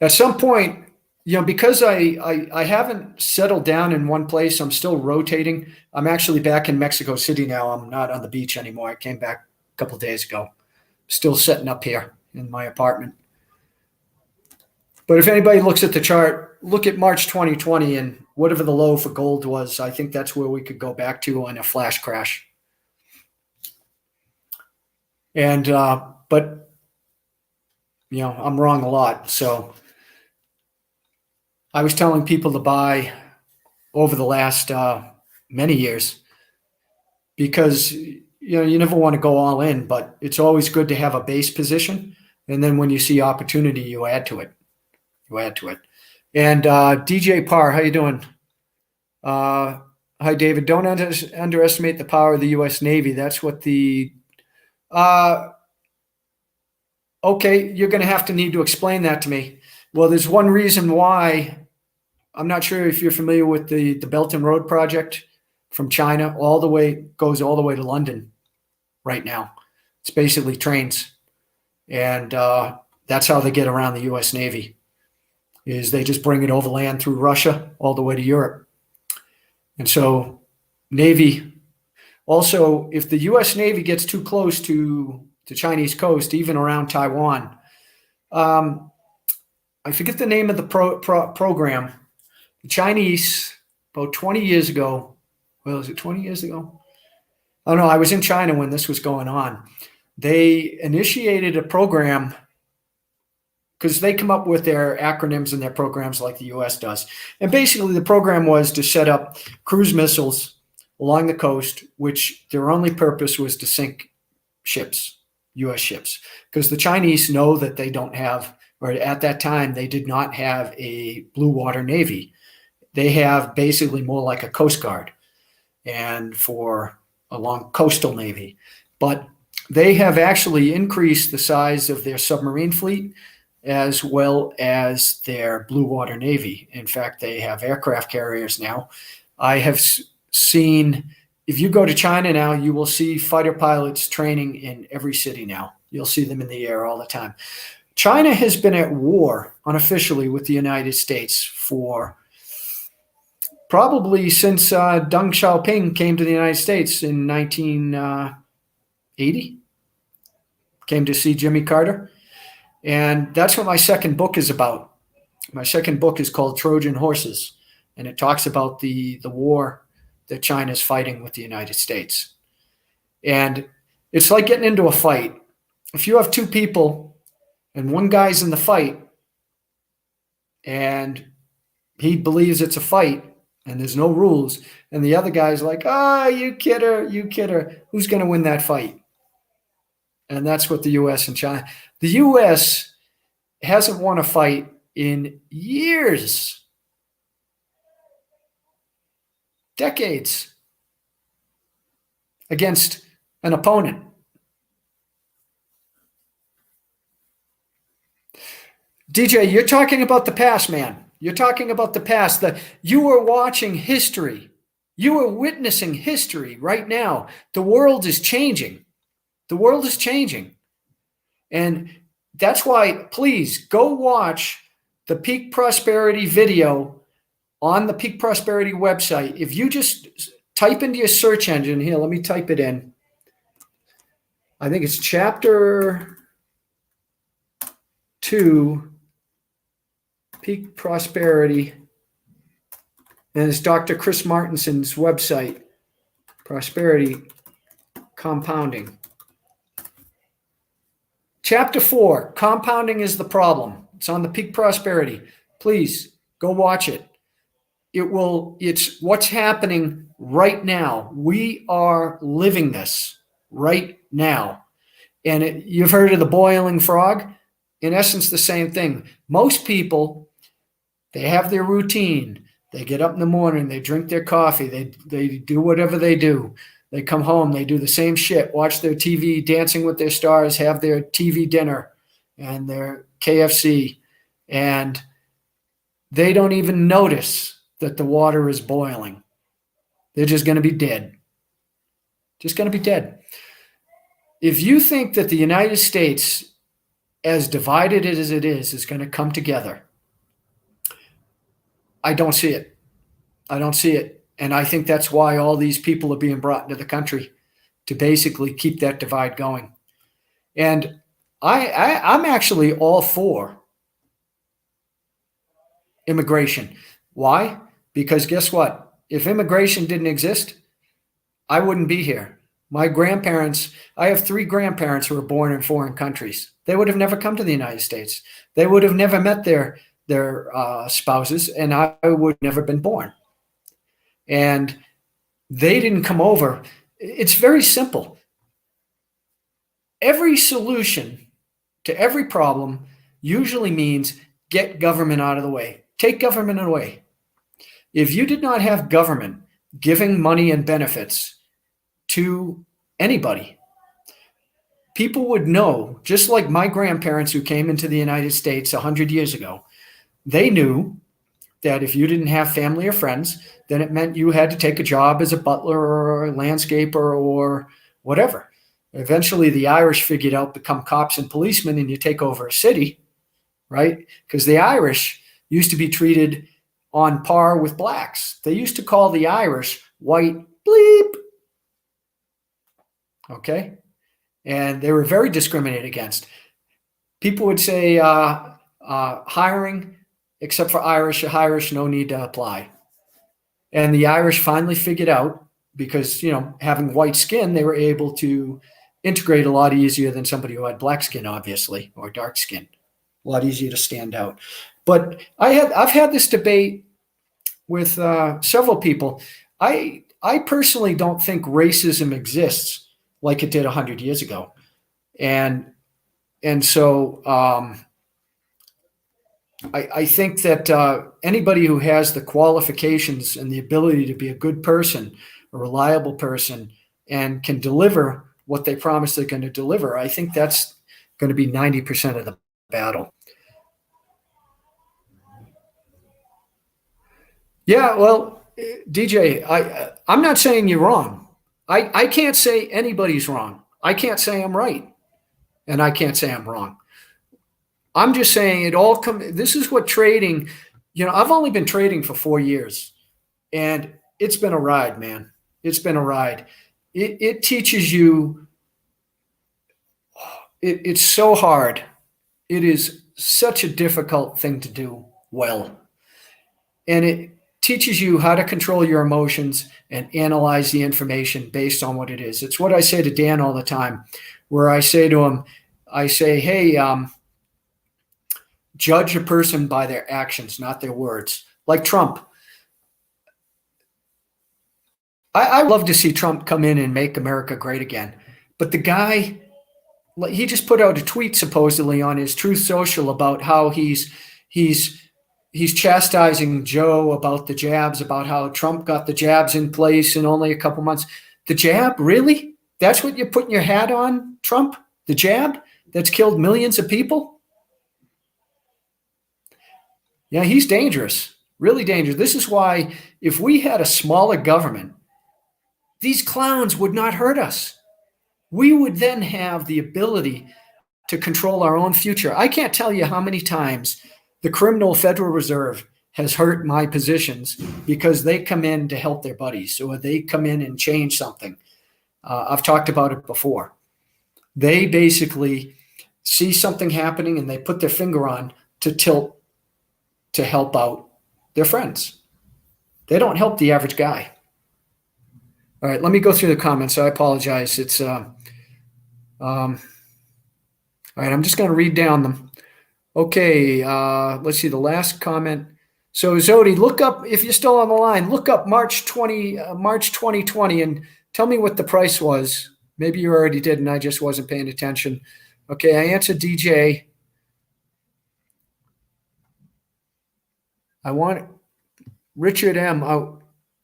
At some point, because I haven't settled down in one place, I'm still rotating. I'm actually back in Mexico City now. I'm not on the beach anymore. I came back a couple of days ago. Still setting up here in my apartment. But if anybody looks at the chart, look at March 2020 and whatever the low for gold was. I think that's where we could go back to on a flash crash. And but I'm wrong a lot. So I was telling people to buy over the last many years, because you never want to go all in, but it's always good to have a base position, and then when you see opportunity, you add to it. And DJ Parr, how you doing? Hi, David. Don't underestimate the power of the U.S. Navy. That's what the okay, you're going to need to explain that to me. Well, there's one reason why. I'm not sure if you're familiar with the Belt and Road project from China, goes all the way to London right now. It's basically trains. And that's how they get around the U.S. Navy, is they just bring it overland through Russia all the way to Europe. And so Navy, also, if the U.S. Navy gets too close to the Chinese coast, even around Taiwan, I forget the name of the program. The Chinese, about 20 years ago, well, is it 20 years ago? Oh, no, I was in China when this was going on. They initiated a program, because they come up with their acronyms and their programs like the U.S. does. And basically the program was to set up cruise missiles along the coast, which their only purpose was to sink ships, U.S. ships, because the Chinese know that they don't have, or at that time, they did not have a blue water navy. They have basically more like a Coast Guard and for a long coastal navy. But they have actually increased the size of their submarine fleet as well as their blue water navy. In fact, they have aircraft carriers now. I have seen, if you go to China now, you will see fighter pilots training in every city now. You'll see them in the air all the time. China has been at war unofficially with the United States for probably since Deng Xiaoping came to the United States in 1980, came to see Jimmy Carter. And that's what my second book is about. My second book is called Trojan Horses, and it talks about the war that China is fighting with the United States. And it's like getting into a fight. If you have two people and one guy's in the fight and he believes it's a fight, and there's no rules, and the other guy's like, you kidder, who's going to win that fight? And that's what the U.S. and China. The U.S. hasn't won a fight in years, decades, against an opponent. DJ, you're talking about the past, man. You're talking about the past. You are watching history. You are witnessing history right now. The world is changing. The world is changing. And that's why, please, go watch the Peak Prosperity video on the Peak Prosperity website. If you just type into your search engine, here, let me type it in. I think it's chapter 2, Peak Prosperity, and it's Dr. Chris Martinson's website, Prosperity Compounding. Chapter 4, Compounding is the Problem. It's on the Peak Prosperity. Please go watch it. It's what's happening right now. We are living this right now. And you've heard of the boiling frog? In essence, the same thing. Most people, they have their routine. They get up in the morning, they drink their coffee, they do whatever they do. They come home, they do the same shit, watch their TV, Dancing with Their Stars, have their TV dinner and their KFC, and they don't even notice that the water is boiling. They're just going to be dead. Just going to be dead. If you think that the United States, as divided as it is going to come together, I don't see it. I don't see it. And I think that's why all these people are being brought into the country, to basically keep that divide going. And I'm actually all for immigration. Why? Because guess what? If immigration didn't exist, I wouldn't be here. My grandparents, I have 3 grandparents who were born in foreign countries. They would have never come to the United States. They would have never met their spouses, and I would have never been born. And they didn't come over. It's very simple. Every solution to every problem usually means get government out of the way. Take government away. If you did not have government giving money and benefits to anybody, people would know, just like my grandparents who came into the United States 100 years ago, they knew that if you didn't have family or friends, then it meant you had to take a job as a butler or a landscaper or whatever. Eventually, the Irish figured out become cops and policemen and you take over a city, right? Because the Irish used to be treated on par with blacks. They used to call the Irish white bleep. Okay? And they were very discriminated against. People would say hiring, except for Irish, no need to apply. And the Irish finally figured out, because, having white skin, they were able to integrate a lot easier than somebody who had black skin, obviously, or dark skin. A lot easier to stand out. But I've had this debate with several people. I personally don't think racism exists like it did 100 years ago. And so I think that anybody who has the qualifications and the ability to be a good person, a reliable person, and can deliver what they promise they're going to deliver, I think that's going to be 90% of the battle. Yeah, well, DJ, I'm not saying you're wrong. I can't say anybody's wrong. I can't say I'm right, and I can't say I'm wrong. I'm just saying this is what trading, I've only been trading for 4 years, and it's been a ride, man. It's been a ride. It teaches you, it's so hard. It is such a difficult thing to do well. And it teaches you how to control your emotions and analyze the information based on what it is. It's what I say to Dan all the time, where I say to him, hey, judge a person by their actions, not their words. Like Trump. I love to see Trump come in and make America great again. But the guy, he just put out a tweet supposedly on his Truth Social about how he's chastising Joe about the jabs, about how Trump got the jabs in place in only a couple months. The jab? Really? That's what you're putting your hat on, Trump? The jab that's killed millions of people? Yeah, he's dangerous, really dangerous. This is why if we had a smaller government, these clowns would not hurt us. We would then have the ability to control our own future. I can't tell you how many times the criminal Federal Reserve has hurt my positions because they come in to help their buddies, or they come in and change something. I've talked about it before. They basically see something happening and they put their finger on to tilt to help out their friends. They don't help the average guy. All right, let me go through the comments. I apologize. It's all right, I'm just going to read down them. Okay, let's see the last comment. So Zodi, look up, if you're still on the line, look up March 2020 and tell me what the price was. Maybe you already did and I just wasn't paying attention. Okay, I answered DJ. I want Richard M.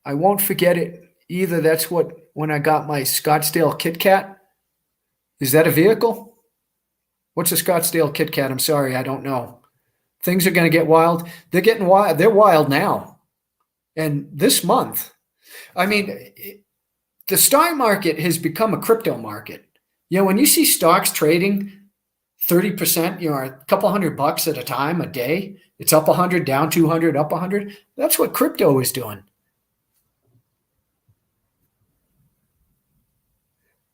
I won't forget it either. That's when I got my Scottsdale Kit Kat. Is that a vehicle? What's a Scottsdale Kit Kat? I'm sorry, I don't know. Things are going to get wild. They're getting wild. They're wild now. And this month, I mean, the stock market has become a crypto market. When you see stocks trading 30%, a couple $100 at a time, a day, it's up 100, down 200, up 100. That's what crypto is doing.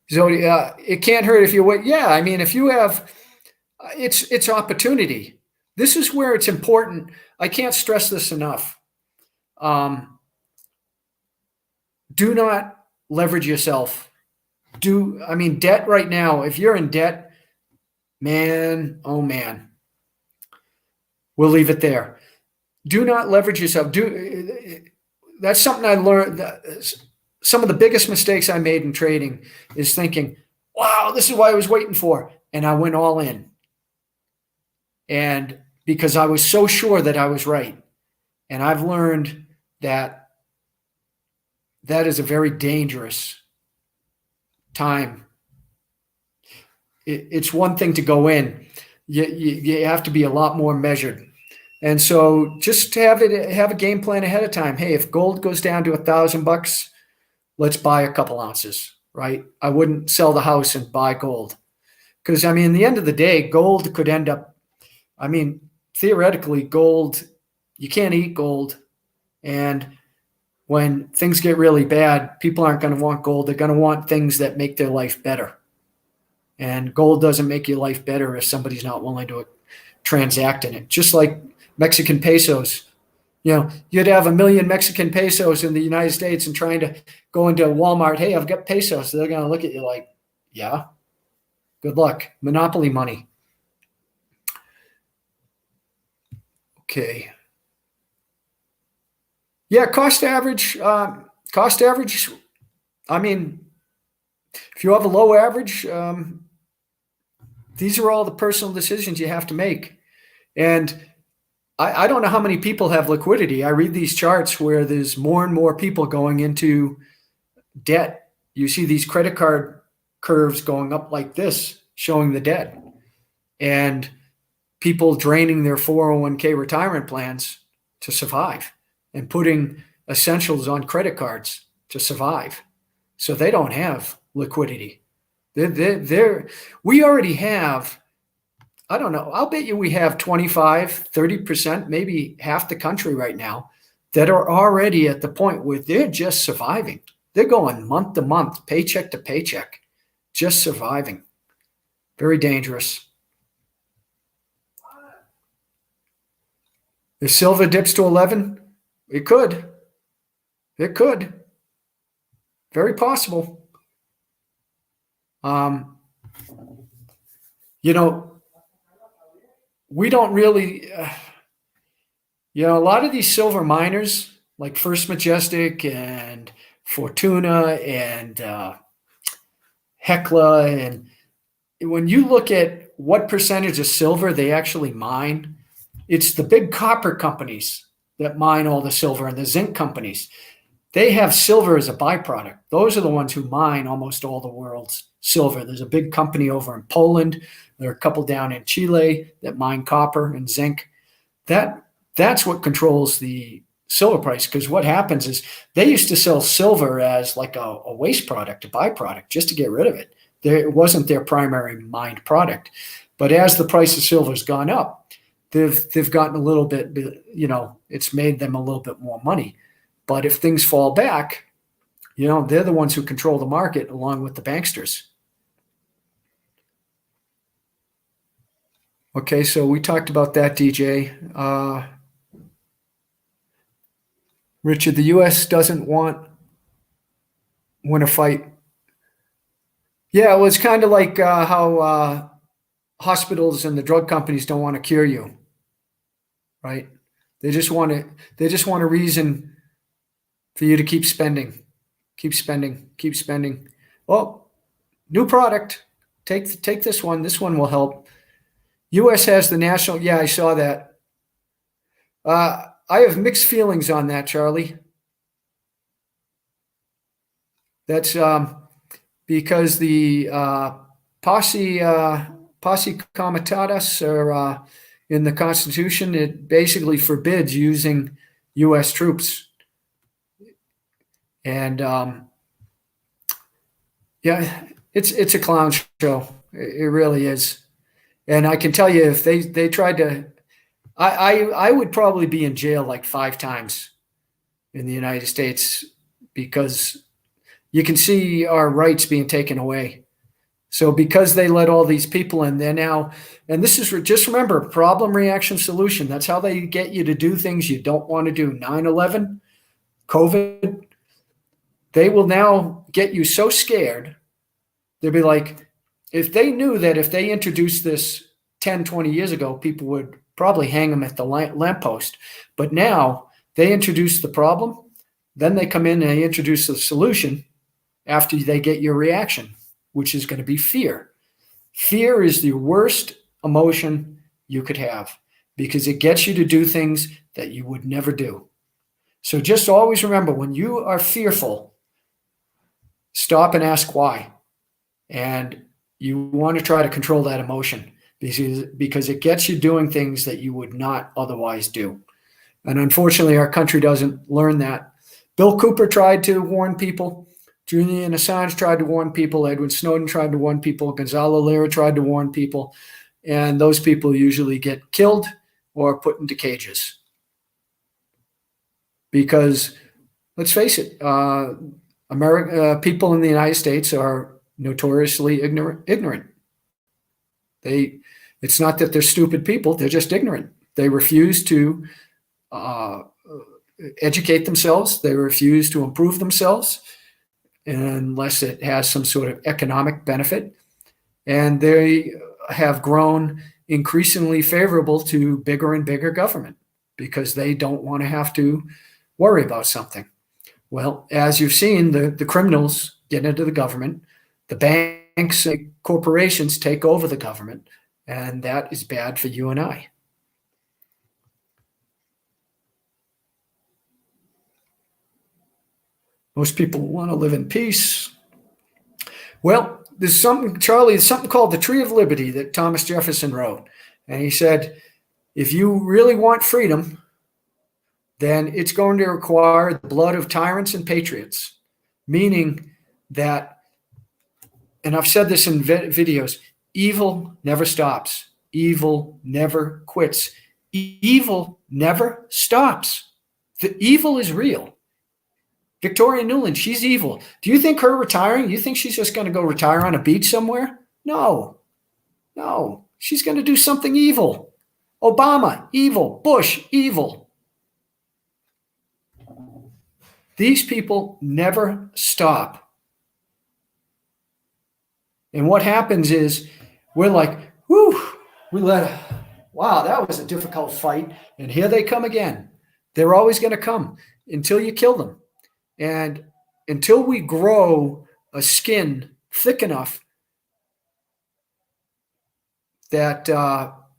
So it can't hurt if you wait. Yeah, I mean, if you have, it's opportunity. this is where it's important. I can't stress this enough. Do not leverage yourself. Debt right now, if you're in debt, man, oh man, we'll leave it there. Do not leverage yourself. That's something I learned. Some of the biggest mistakes I made in trading is thinking, wow, this is what I was waiting for. And I went all in. And because I was so sure that I was right. And I've learned that that is a very dangerous time. It's one thing to go in. You have to be a lot more measured. And so just to have a game plan ahead of time. Hey, if gold goes down to $1,000, let's buy a couple ounces, right? I wouldn't sell the house and buy gold. Because, at the end of the day, gold could end up, theoretically, gold, you can't eat gold. And when things get really bad, people aren't going to want gold. They're going to want things that make their life better. And gold doesn't make your life better if somebody's not willing to transact in it. Just like Mexican pesos. You'd have 1 million Mexican pesos in the United States and trying to go into Walmart, hey, I've got pesos. So they're going to look at you like, yeah, good luck. Monopoly money. Okay. Yeah, cost average. If you have a low average, these are all the personal decisions you have to make. And I don't know how many people have liquidity. I read these charts where there's more and more people going into debt. You see these credit card curves going up like this, showing the debt. And people draining their 401k retirement plans to survive and putting essentials on credit cards to survive. So they don't have liquidity. We already have, I don't know, I'll bet you we have 25, 30%, maybe half the country right now that are already at the point where they're just surviving. They're going month to month, paycheck to paycheck, just surviving. Very dangerous. If silver dips to 11, it could. It could. Very possible. We don't really, a lot of these silver miners like First Majestic and Fortuna and Hecla, and when you look at what percentage of silver they actually mine, it's the big copper companies that mine all the silver and the zinc companies. They have silver as a byproduct. Those are the ones who mine almost all the world's silver. There's a big company over in Poland. There are a couple down in Chile that mine copper and zinc. That's what controls the silver price, because what happens is they used to sell silver as like a waste product, a byproduct, just to get rid of it. It wasn't their primary mined product. But as the price of silver has gone up, they've gotten a little bit, it's made them a little bit more money. But if things fall back, they're the ones who control the market along with the banksters. Okay, so we talked about that, DJ. Richard, the U.S. doesn't win a fight. Yeah, well, it's kind of like how hospitals and the drug companies don't want to cure you, right? They just want a reason for you to keep spending. Oh, new product. Take this one. This one will help. U.S. has the national. Yeah, I saw that. I have mixed feelings on that, Charlie. That's because the posse comitatus are in the Constitution. It basically forbids using U.S. troops. And it's a clown show. It really is. And I can tell you, if they tried to, I would probably be in jail like 5 times in the United States, because you can see our rights being taken away. So because they let all these people in, they're now, and this is just remember, problem, reaction, solution. That's how they get you to do things you don't want to do. 9/11, COVID, they will now get you so scared. They'll be like, if they knew that if they introduced this 10, 20 years ago, people would probably hang them at the lamppost. But now they introduce the problem, then they come in and they introduce the solution after they get your reaction, which is going to be fear. Fear is the worst emotion you could have because it gets you to do things that you would never do. So just always remember, when you are fearful, stop and ask why. And you want to try to control that emotion because it gets you doing things that you would not otherwise do. And unfortunately, our country doesn't learn that. Bill Cooper tried to warn people. Julian Assange tried to warn people. Edward Snowden tried to warn people. Gonzalo Lira tried to warn people. And those people usually get killed or put into cages. Because, let's face it, people in the United States are notoriously ignorant. It's not that they're stupid people, they're just ignorant. They refuse to educate themselves. They refuse to improve themselves unless it has some sort of economic benefit. And they have grown increasingly favorable to bigger and bigger government because they don't want to have to worry about something. Well, as you've seen, the criminals get into the government, the banks and corporations take over the government, and that is bad for you and I. Most people want to live in peace. Well, there's something, Charlie, there's something called the Tree of Liberty that Thomas Jefferson wrote. And he said, if you really want freedom, then it's going to require the blood of tyrants and patriots, meaning that, and I've said this in videos, evil never stops. Evil never quits. Evil never stops. The evil is real. Victoria Nuland, she's evil. Do you think her retiring, you think she's just going to go retire on a beach somewhere? No. She's going to do something evil. Obama, evil. Bush, evil. These people never stop. And what happens is we're like, whew, wow, that was a difficult fight. And here they come again. They're always going to come until you kill them. And until we grow a skin thick enough that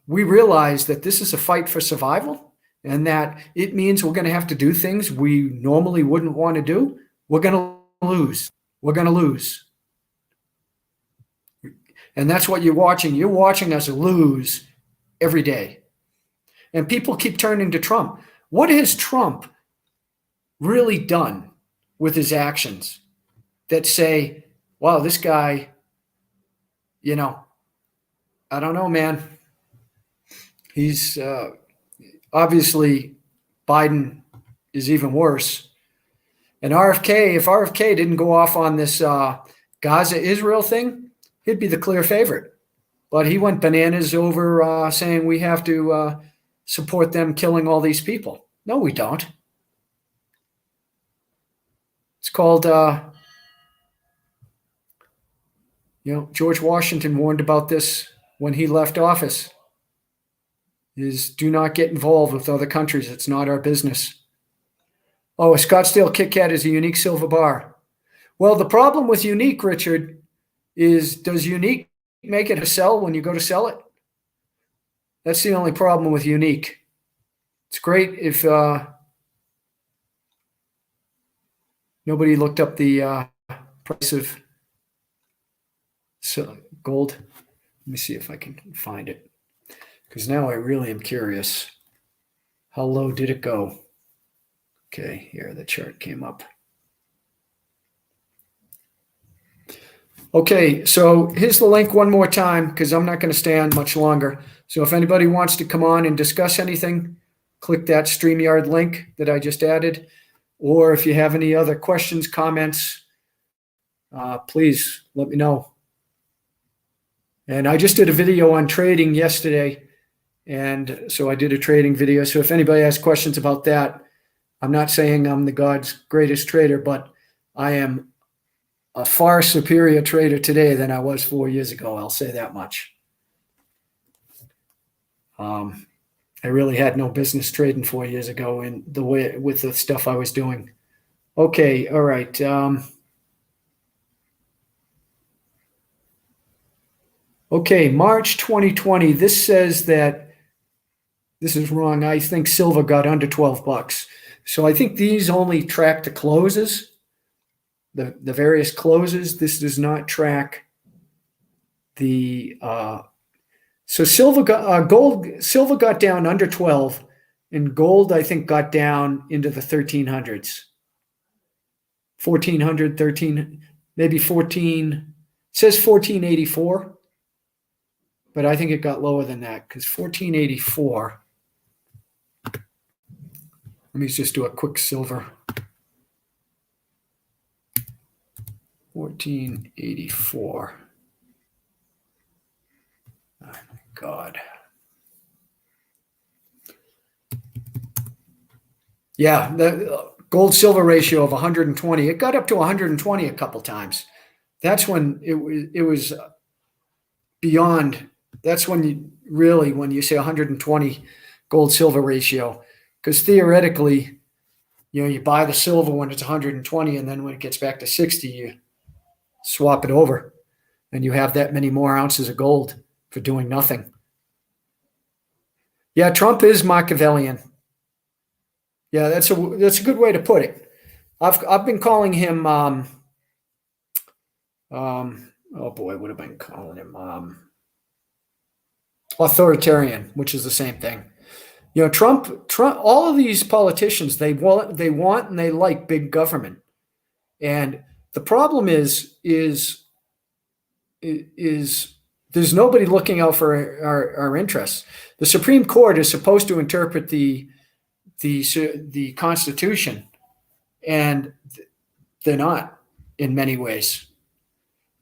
we realize that this is a fight for survival and that it means we're going to have to do things we normally wouldn't want to do, we're going to lose. We're going to lose. And that's what you're watching. You're watching us lose every day. And people keep turning to Trump. What has Trump really done with his actions that say, wow, this guy, I don't know, man. He's obviously Biden is even worse. And if RFK didn't go off on this Gaza-Israel thing, he'd be the clear favorite. But he went bananas over saying we have to support them killing all these people. No, we don't. It's called, George Washington warned about this when he left office, is do not get involved with other countries. It's not our business. Oh, a Scottsdale Kit Kat is a unique silver bar. Well, the problem with unique, Richard, is does unique make it a sell when you go to sell it? That's the only problem with unique. It's great if nobody looked up the price of gold. Let me see if I can find it, because now I really am curious. How low did it go? Okay, here the chart came up. Okay, so here's the link one more time because I'm not going to stay on much longer. So if anybody wants to come on and discuss anything, click that StreamYard link that I just added. Or if you have any other questions, comments, please let me know. And I just did a video on trading yesterday. And so I did a trading video. So if anybody has questions about that, I'm not saying I'm the God's greatest trader, but I am a far superior trader today than I was 4 years ago. I'll say that much. I really had no business trading 4 years ago in the way with the stuff I was doing. Okay, all right. Okay, March 2020. This says that this is wrong. I think silver got under $12. So I think these only track the closes, the various closes. This does not track the so silver got silver got down under 12, and gold I think got down into the 1300s. 1400, 13, maybe 14. It says 1484, but I think it got lower than that because 1484. Let me just do a quick silver. 1484. Oh my God. Yeah, the gold silver ratio of 120. It got up to 120 a couple times. That's when it was beyond. That's when when you say 120 gold silver ratio, because theoretically, you buy the silver when it's 120, and then when it gets back to 60, you swap it over, and you have that many more ounces of gold for doing nothing. Yeah, Trump is Machiavellian. Yeah, that's a good way to put it. I've been calling him oh boy, what have I been calling him? Authoritarian, which is the same thing. Trump, all of these politicians, they want and they like big government. And the problem is there's nobody looking out for our interests. The Supreme Court is supposed to interpret the Constitution, and they're not in many ways.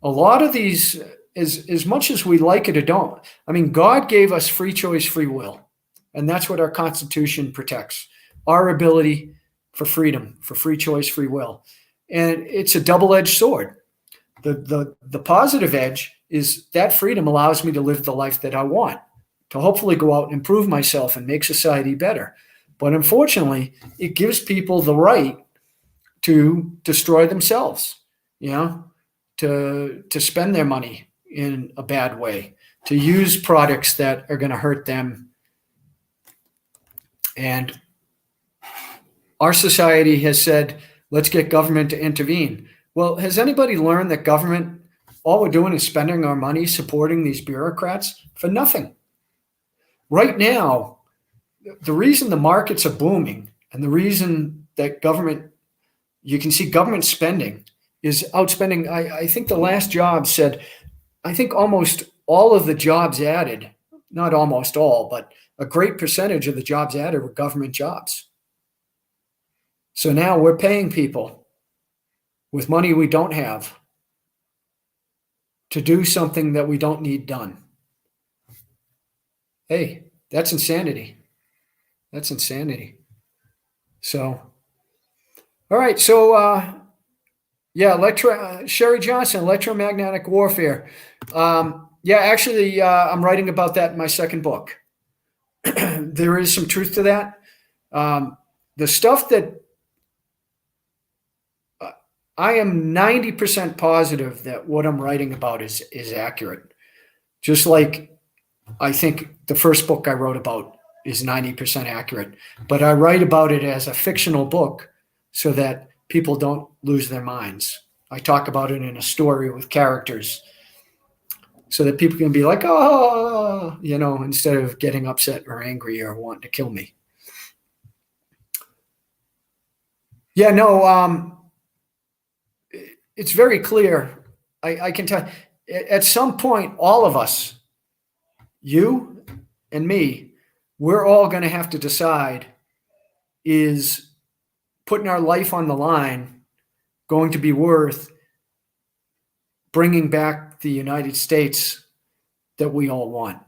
A lot of these, as much as we like it or don't, I mean, God gave us free choice, free will, and that's what our Constitution protects: our ability for freedom, for free choice, free will. And it's a double-edged sword. The positive edge is that freedom allows me to live the life that I want, to hopefully go out and improve myself and make society better. But unfortunately, it gives people the right to destroy themselves, to spend their money in a bad way, to use products that are going to hurt them. And our society has said, let's get government to intervene. Well, has anybody learned that government, all we're doing is spending our money supporting these bureaucrats for nothing? Right now, the reason the markets are booming and the reason that you can see government spending is outspending. I think the last job said, I think almost all of the jobs added, not almost all, but a great percentage of the jobs added were government jobs. So now we're paying people with money we don't have to do something that we don't need done. Hey, that's insanity. That's insanity. So, all right. So, Sherry Johnson, electromagnetic warfare. Actually, I'm writing about that in my second book. There is some truth to that. The stuff that I am 90% positive that what I'm writing about is accurate. Just like I think the first book I wrote about is 90% accurate, but I write about it as a fictional book so that people don't lose their minds. I talk about it in a story with characters so that people can be like, oh, instead of getting upset or angry or wanting to kill me. Yeah, no, it's very clear. I can tell at some point, all of us, you and me, we're all going to have to decide, is putting our life on the line going to be worth bringing back the United States that we all want?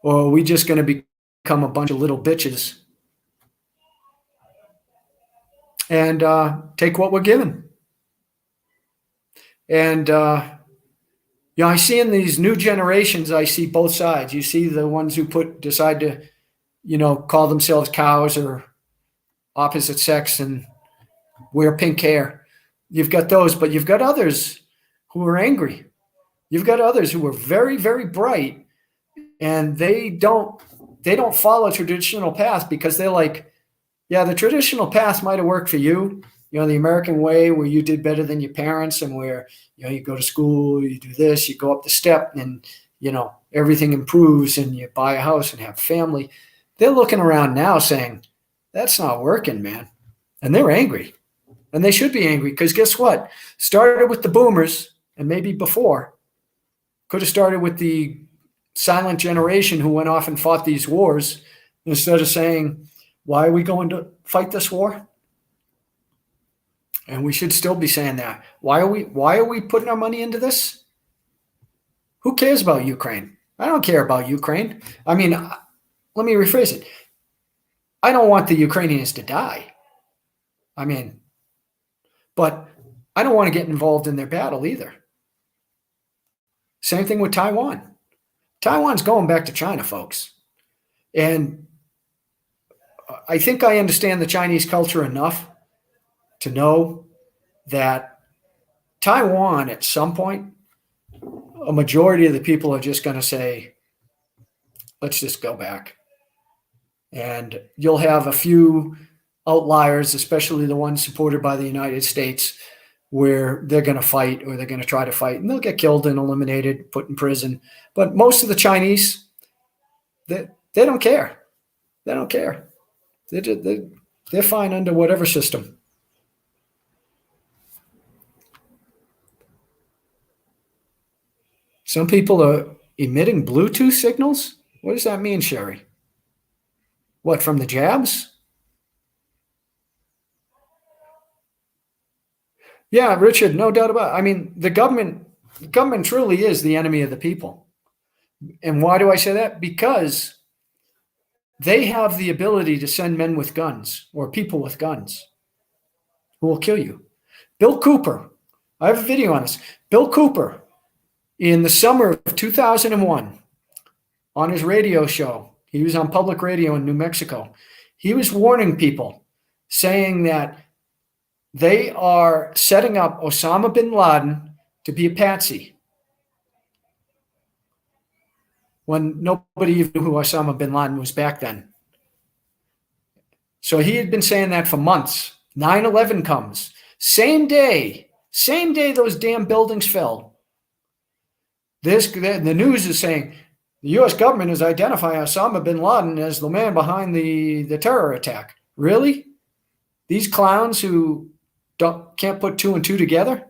Or are we just going to become a bunch of little bitches and take what we're given? And, I see in these new generations, I see both sides. You see the ones who decide to, call themselves cows or opposite sex and wear pink hair. You've got those, but you've got others who are angry. You've got others who are very, very bright, and they don't follow traditional path because they're like, yeah, the traditional path might have worked for you, the American way where you did better than your parents and where, you go to school, you do this, you go up the step and, everything improves and you buy a house and have family. They're looking around now saying, that's not working, man. And they're angry. And they should be angry because guess what? Started with the boomers and maybe before. Could have started with the silent generation who went off and fought these wars instead of saying, why are we going to fight this war? And we should still be saying that. Why are we putting our money into this? Who cares about Ukraine? I don't care about Ukraine. I mean, let me rephrase it. I don't want the Ukrainians to die. I mean, but I don't want to get involved in their battle either. Same thing with Taiwan. Taiwan's going back to China, folks. And I think I understand the Chinese culture enough to know that Taiwan, at some point, a majority of the people are just going to say, let's just go back. And you'll have a few outliers, especially the ones supported by the United States, where they're going to fight or they're going to try to fight, and they'll get killed and eliminated, put in prison. But most of the Chinese, they don't care. They don't care. They're fine under whatever system. Some people are emitting Bluetooth signals? What does that mean, Sherry? What, from the jabs? Yeah, Richard, no doubt about it. I mean, the government truly is the enemy of the people. And why do I say that? Because they have the ability to send men with guns or people with guns who will kill you. Bill Cooper, I have a video on this. Bill Cooper, in the summer of 2001, on his radio show, he was on public radio in New Mexico. He was warning people, saying that they are setting up Osama bin Laden to be a patsy. When nobody even knew who Osama bin Laden was back then. So he had been saying that for months. 9/11 comes. Same day those damn buildings fell. The news is saying the U.S. government is identifying Osama bin Laden as the man behind the terror attack. Really? These clowns who can't put two and two together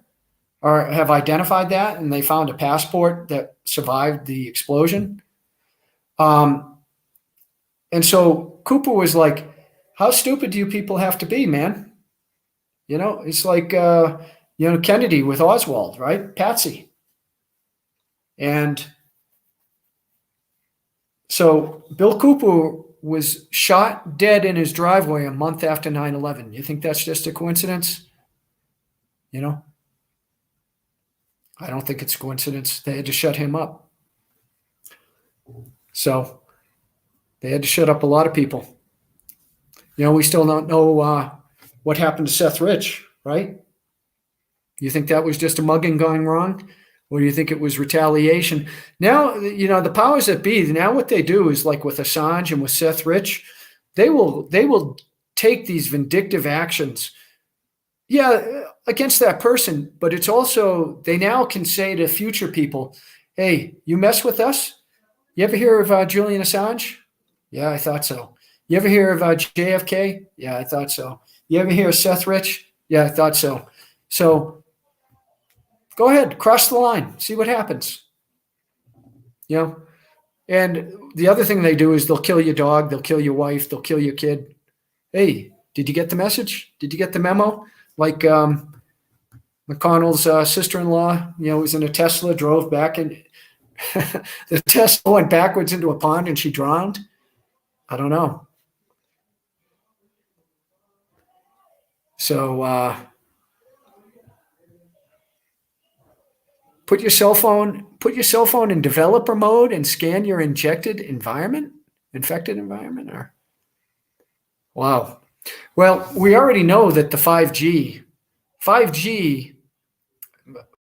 have identified that, and they found a passport that survived the explosion. And so Cooper was like, how stupid do you people have to be, man? It's like, Kennedy with Oswald, right? Patsy. And so Bill Cooper was shot dead in his driveway a month after 9/11. You think that's just a coincidence? I don't think it's a coincidence. They had to shut him up. So they had to shut up a lot of people. We still don't know what happened to Seth Rich, right? You think that was just a mugging going wrong? Or do you think it was retaliation? Now, the powers that be, now what they do is like with Assange and with Seth Rich, they will take these vindictive actions, against that person, but it's also, they now can say to future people, hey, you mess with us? You ever hear of Julian Assange? Yeah, I thought so. You ever hear of JFK? Yeah, I thought so. You ever hear of Seth Rich? Yeah, I thought so. So go ahead, cross the line, see what happens. And the other thing they do is they'll kill your dog, they'll kill your wife, they'll kill your kid. Hey, did you get the message? Did you get the memo? Like McConnell's sister-in-law, was in a Tesla, drove back and The Tesla went backwards into a pond and she drowned. I don't know. So put your cell phone in developer mode and scan your infected environment. Or wow. Well, we already know that the 5G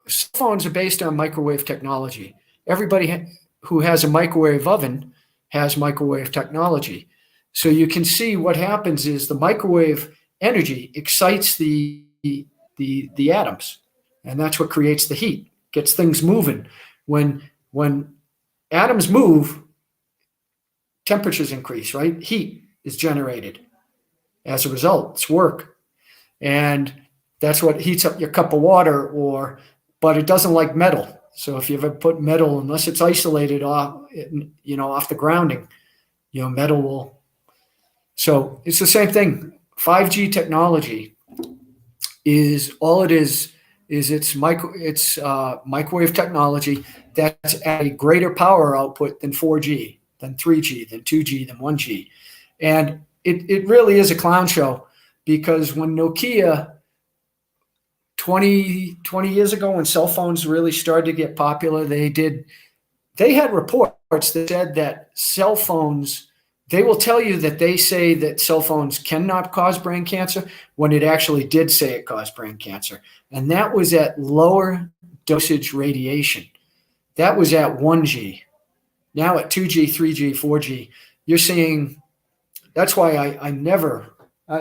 cell phones are based on microwave technology. Everybody who has a microwave oven has microwave technology. So you can see what happens is the microwave energy excites the atoms, and that's what creates the heat, gets things moving. When atoms move, temperatures increase, right? Heat is generated as a result. It's work. And that's what heats up your cup of water, but it doesn't like metal. So if you ever put metal, unless it's isolated off the grounding, metal will. So it's the same thing. 5G technology is all it is it's microwave technology that's at a greater power output than 4G, than 3G, than 2G, than 1G. And it really is a clown show, because when Nokia 20 years ago, when cell phones really started to get popular, they had reports that said that cell phones, they will tell you that they say that cell phones cannot cause brain cancer, when it actually did say it caused brain cancer. And that was at lower dosage radiation. That was at 1G. Now at 2G, 3G, 4G, you're seeing, that's why I never,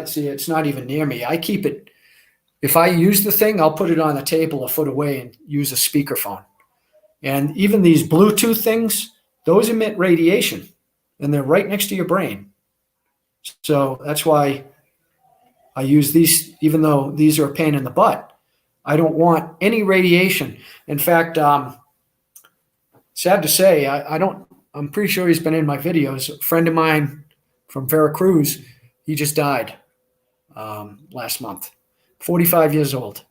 see, it's not even near me. I keep it, if I use the thing, I'll put it on a table a foot away and use a speakerphone. And even these Bluetooth things, those emit radiation, and they're right next to your brain. So that's why I use these, even though these are a pain in the butt. I don't want any radiation. In fact, sad to say, I'm pretty sure he's been in my videos. A friend of mine from Veracruz, he just died last month, 45 years old.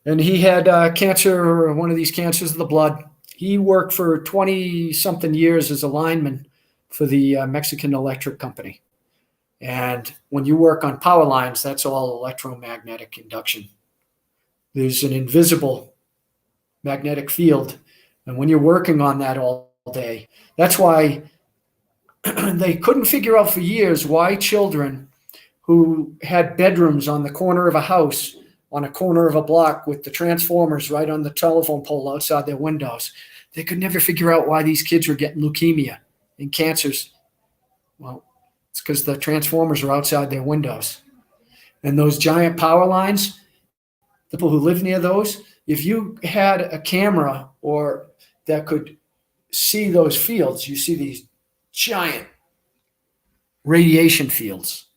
And he had cancer, one of these cancers of the blood. He worked for 20-something years as a lineman for the Mexican electric company. And when you work on power lines, that's all electromagnetic induction. There's an invisible magnetic field. And when you're working on that all day, that's why they couldn't figure out for years why children who had bedrooms on the corner of a house, on a corner of a block with the transformers right on the telephone pole outside their windows, they could never figure out why these kids were getting leukemia and cancers. Well, it's because the transformers are outside their windows. And those giant power lines, the people who live near those, if you had a camera or that could see those fields, you see these giant radiation fields.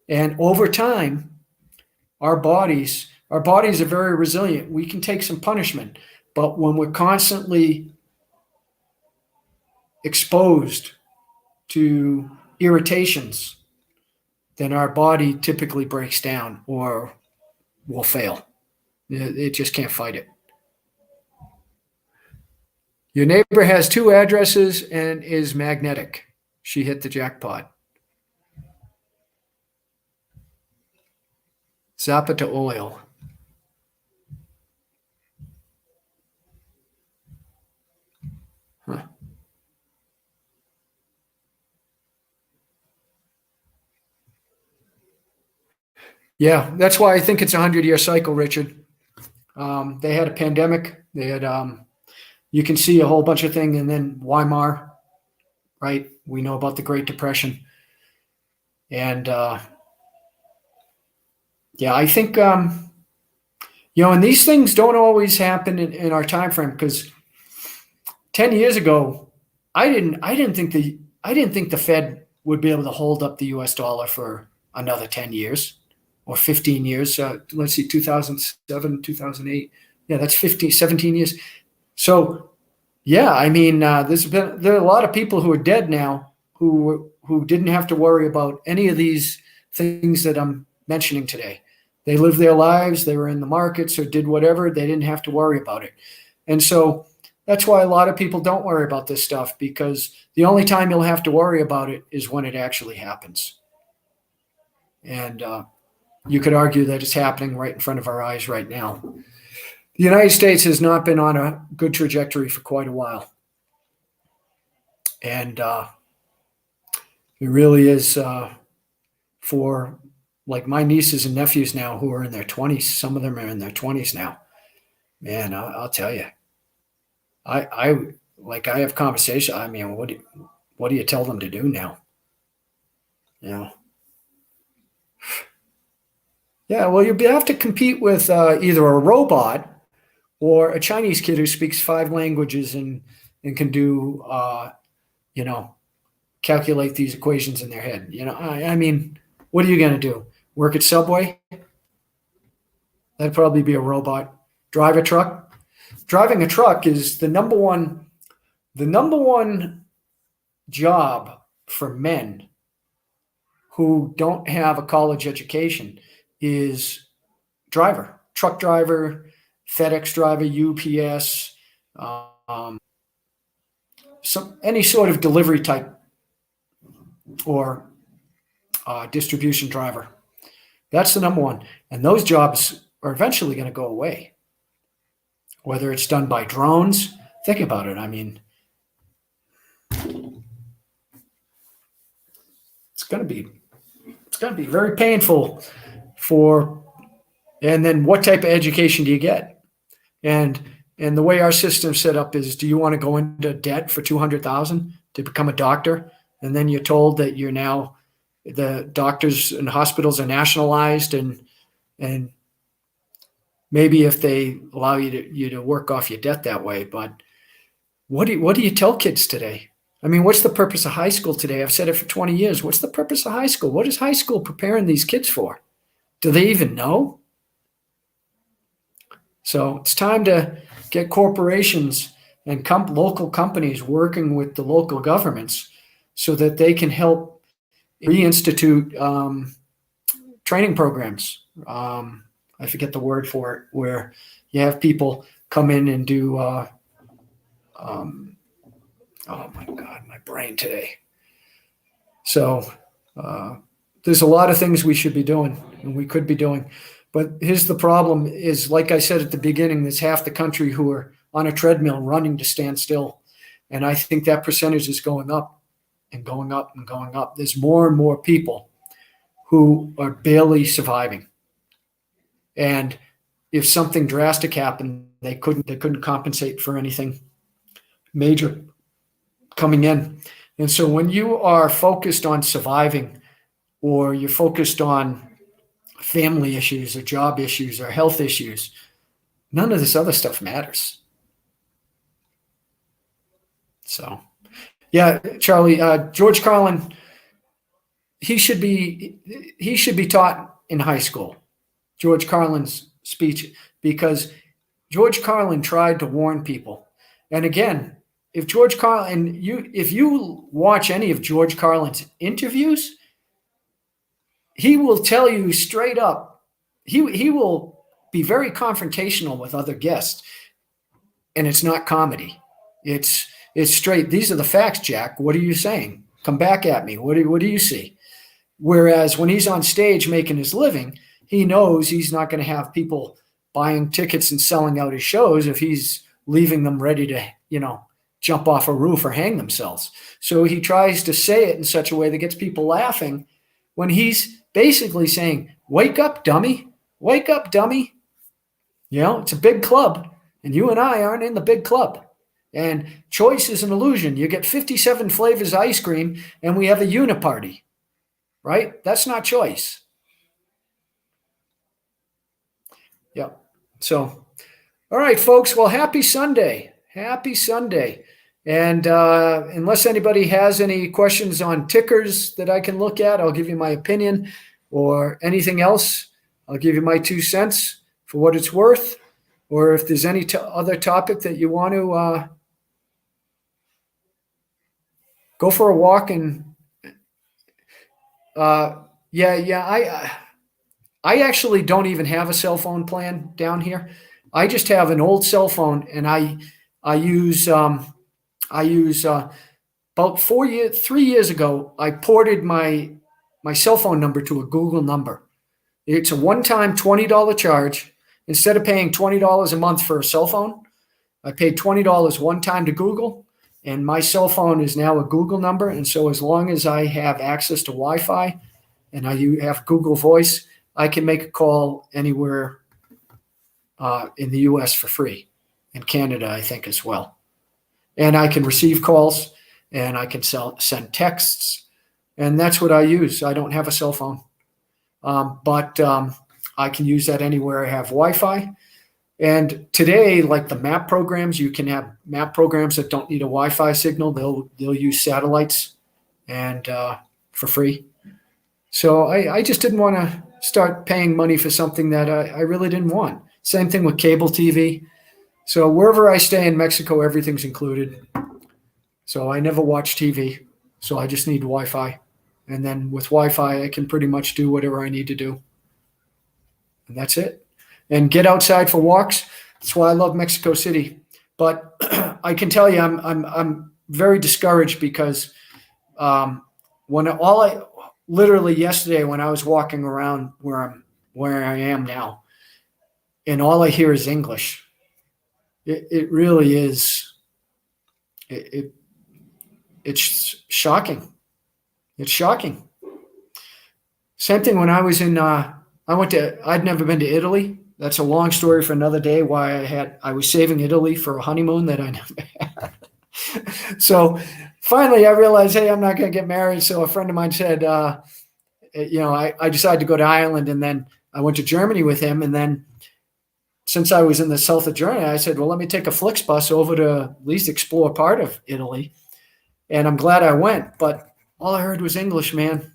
And over time, our bodies are very resilient. We can take some punishment, but when we're constantly exposed to irritations, then our body typically breaks down or will fail. It just can't fight it. Your neighbor has 2 addresses and is magnetic. She hit the jackpot. Zapata oil. Huh. Yeah, that's why I think it's a 100-year cycle, Richard. They had a pandemic. They had, you can see a whole bunch of things, and then Weimar, right? We know about the Great Depression. And yeah, I think, and these things don't always happen in our time frame, because 10 years ago, I didn't think the Fed would be able to hold up the US dollar for another 10 years or 15 years. Let's see, 2007, 2008. Yeah, that's 17 years. So, yeah, I mean, there are a lot of people who are dead now who didn't have to worry about any of these things that I'm mentioning today. They lived their lives. They were in the markets or did whatever. They didn't have to worry about it. And so That's why a lot of people don't worry about this stuff, because the only time you'll have to worry about it is when it actually happens. And you could argue that it's happening right in front of our eyes right now. The United States has not been on a good trajectory for quite a while. And it really is for like my nieces and nephews now who are in their 20s. Some of them are in their 20s now. Man, I'll tell you. I have conversation. I mean, what do you tell them to do now? You know? Yeah, well, you'll have to compete with either a robot or a Chinese kid who speaks 5 languages and can do, calculate these equations in their head. I mean, what are you going to do? Work at Subway? That'd probably be a robot. Drive a truck? Driving a truck is the number one job for men who don't have a college education is driver, truck driver, FedEx driver, UPS, any sort of delivery type or distribution driver. That's the number one. And those jobs are eventually going to go away. Whether it's done by drones, think about it. I mean, it's going to be very painful and then what type of education do you get? And the way our system's set up is, do you want to go into debt for $200,000 to become a doctor? And then you're told that you're now, the doctors and hospitals are nationalized, and maybe if they allow you to work off your debt that way. But what do you tell kids today? I mean, what's the purpose of high school today? I've said it for 20 years. What's the purpose of high school? What is high school preparing these kids for? Do they even know? So it's time to get corporations and local companies working with the local governments so that they can help reinstitute training programs. I forget the word for it, where you have people come in and do, oh my God, my brain today. So there's a lot of things we should be doing and we could be doing. But here's the problem is, like I said at the beginning, there's half the country who are on a treadmill running to stand still. And I think that percentage is going up and going up and going up. There's more and more people who are barely surviving. And if something drastic happened, they couldn't compensate for anything major coming in. And so when you are focused on surviving, or you're focused on family issues or job issues or health issues, none of this other stuff matters. So, yeah, Charlie, George Carlin, he should be taught in high school, George Carlin's speech, because George Carlin tried to warn people. And again, if you watch any of George Carlin's interviews, he will tell you straight up, he will be very confrontational with other guests, and it's not comedy. It's straight. These are the facts, Jack. What are you saying? Come back at me. What do you see? Whereas when he's on stage making his living, he knows he's not going to have people buying tickets and selling out his shows if he's leaving them ready to, jump off a roof or hang themselves. So he tries to say it in such a way that gets people laughing, when he's basically saying, wake up, dummy. Wake up, dummy. It's a big club, and you and I aren't in the big club. And choice is an illusion. You get 57 flavors of ice cream, and we have a uniparty, right? That's not choice. Yeah. So, all right, folks. Well, happy Sunday. Happy Sunday. And unless anybody has any questions on tickers that I can look at, I'll give you my opinion, or anything else, I'll give you my 2 cents for what it's worth. Or if there's any other topic that you want to go for a walk and I actually don't even have a cell phone plan down here. I just have an old cell phone, and I I use about 3 years ago, I ported my cell phone number to a Google number. It's a one-time $20 charge. Instead of paying $20 a month for a cell phone, I paid $20 one time to Google, and my cell phone is now a Google number. And so as long as I have access to Wi-Fi and I have Google Voice, I can make a call anywhere in the US for free, in Canada, I think, as well. And I can receive calls, and I can send texts, and that's what I use. I don't have a cell phone, but I can use that anywhere I have Wi-Fi. And today, like the map programs, you can have map programs that don't need a Wi-Fi signal. They'll use satellites and for free. So I just didn't want to start paying money for something that I really didn't want. Same thing with cable TV. So wherever I stay in Mexico, everything's included. So I never watch TV. So I just need Wi-Fi. And then with Wi-Fi, I can pretty much do whatever I need to do. And that's it. And get outside for walks. That's why I love Mexico City. But I can tell you, I'm very discouraged because literally yesterday when I was walking around where I am now, and all I hear is English. It really is. It's shocking. It's shocking. Same thing when I was in. I'd never been to Italy. That's a long story for another day. Why I was saving Italy for a honeymoon that I never had. So finally, I realized, hey, I'm not going to get married. So a friend of mine said, I decided to go to Ireland, and then I went to Germany with him, and then. Since I was in the south of Germany, I said, well, let me take a Flixbus over to at least explore part of Italy. And I'm glad I went, but all I heard was English, man.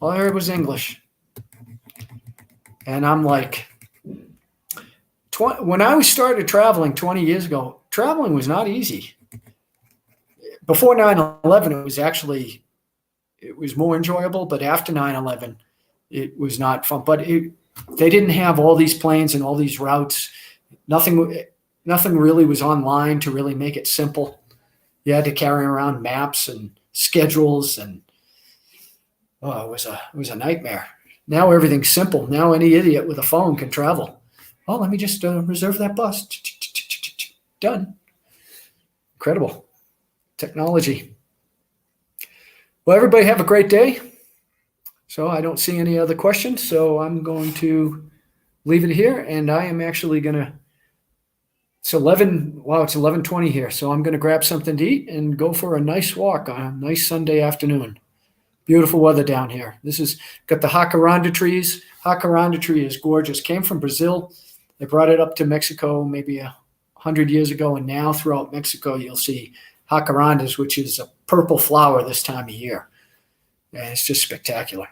All I heard was English. And I'm like, when I started traveling 20 years ago, traveling was not easy. Before 9/11, it was more enjoyable, but after 9/11, it was not fun. But they didn't have all these planes and all these routes. Nothing really was online to really make it simple. You had to carry around maps and schedules, and it was a nightmare. Now everything's simple. Now any idiot with a phone can travel. Oh, let me just reserve that bus. Done. Incredible technology. Well, everybody have a great day. So I don't see any other questions, so I'm going to leave it here, and I am actually going to, it's 11:20 here, so I'm going to grab something to eat and go for a nice walk on a nice Sunday afternoon. Beautiful weather down here. This is got the jacaranda trees. Jacaranda tree is gorgeous. Came from Brazil. They brought it up to Mexico maybe 100 years ago, and now throughout Mexico you'll see jacarandas, which is a purple flower this time of year. And it's just spectacular.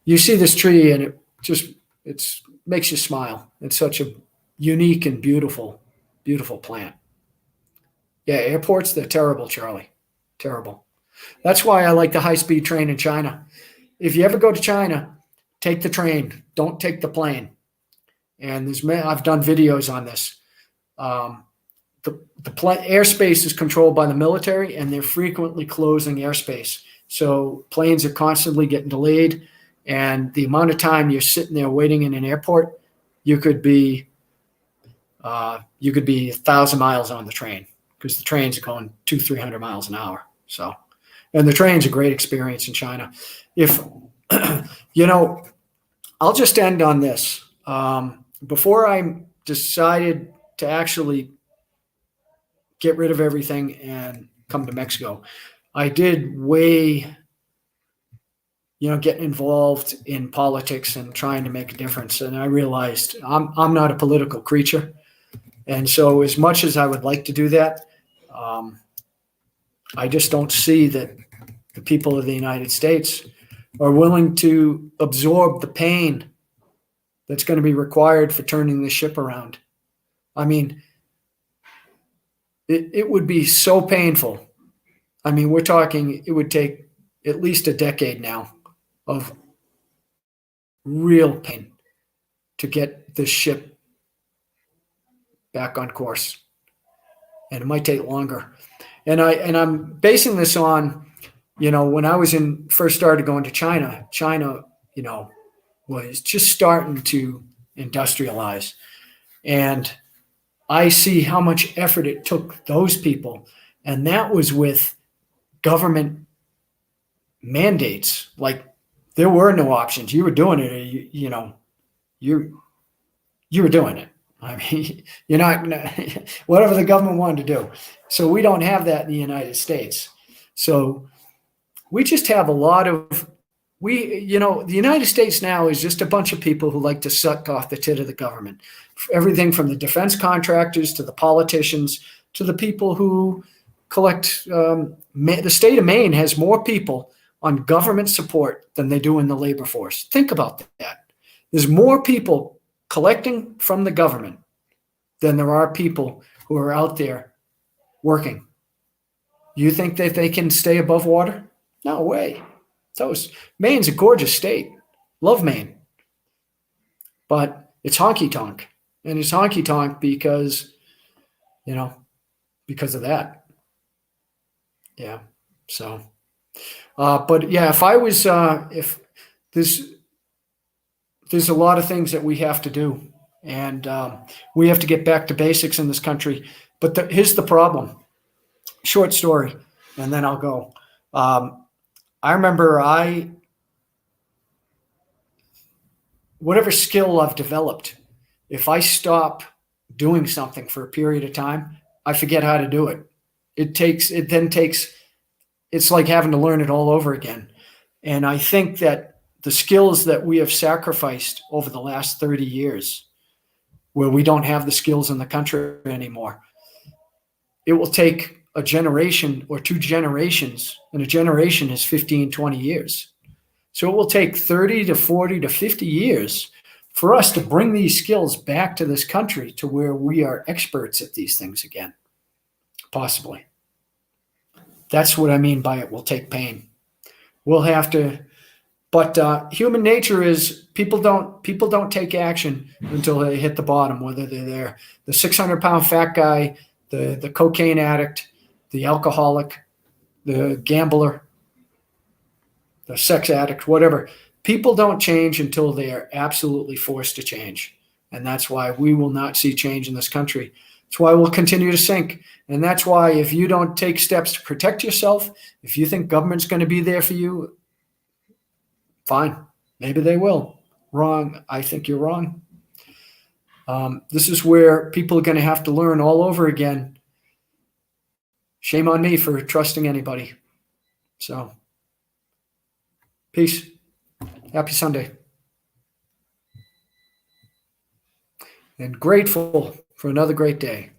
You see this tree and it makes you smile. It's such a unique and beautiful, beautiful plant. Yeah, airports, they're terrible, Charlie. Terrible. That's why I like the high-speed train in China. If you ever go to China, take the train. Don't take the plane. And I've done videos on this. The airspace is controlled by the military, and they're frequently closing airspace. So planes are constantly getting delayed, and the amount of time you're sitting there waiting in an airport, you could be 1,000 miles on the train because the trains are going 200-300 miles an hour. So, and the train's a great experience in China. I'll just end on this. Before I decided to actually get rid of everything and come to Mexico, I did getting involved in politics and trying to make a difference. And I realized I'm not a political creature. And so as much as I would like to do that, I just don't see that the people of the United States are willing to absorb the pain that's going to be required for turning the ship around. I mean, it would be so painful. I mean, we're talking, it would take at least a decade now of real pain to get this ship back on course. and it might take longer. And I'm basing this on, when I was first started going to China, was just starting to industrialize. And I see how much effort it took those people. And that was with government mandates. Like, there were no options. You were doing it. You were doing it. I mean, you're not whatever the government wanted to do. So we don't have that in the United States. So we just have a lot of the United States now is just a bunch of people who like to suck off the tit of the government. Everything from the defense contractors to the politicians to the people who collect. The state of Maine has more people on government support than they do in the labor force. Think about that. There's more people collecting from the government than there are people who are out there working. You think that they can stay above water? No way. Maine's a gorgeous state. Love Maine. But it's honky tonk. And it's honky tonk because of that. Yeah. So, but yeah, if there's a lot of things that we have to do, and we have to get back to basics in this country. But here's the problem. Short story, and then I'll go. I remember whatever skill I've developed, if I stop doing something for a period of time, I forget how to do it. It's like having to learn it all over again. And I think that the skills that we have sacrificed over the last 30 years, where we don't have the skills in the country anymore, it will take a generation or two generations, and a generation is 15, 20 years. So it will take 30 to 40 to 50 years for us to bring these skills back to this country to where we are experts at these things again. Possibly. That's what I mean by it will take pain. We'll have to, but human nature is people don't take action until they hit the bottom, whether they're there. The 600-pound fat guy, the cocaine addict, the alcoholic, the gambler, the sex addict, whatever. People don't change until they are absolutely forced to change. And that's why we will not see change in this country. That's why we'll continue to sink. And that's why if you don't take steps to protect yourself, if you think government's going to be there for you, fine. Maybe they will. Wrong. I think you're wrong. This is where people are going to have to learn all over again. Shame on me for trusting anybody. So, peace. Happy Sunday. And grateful for another great day.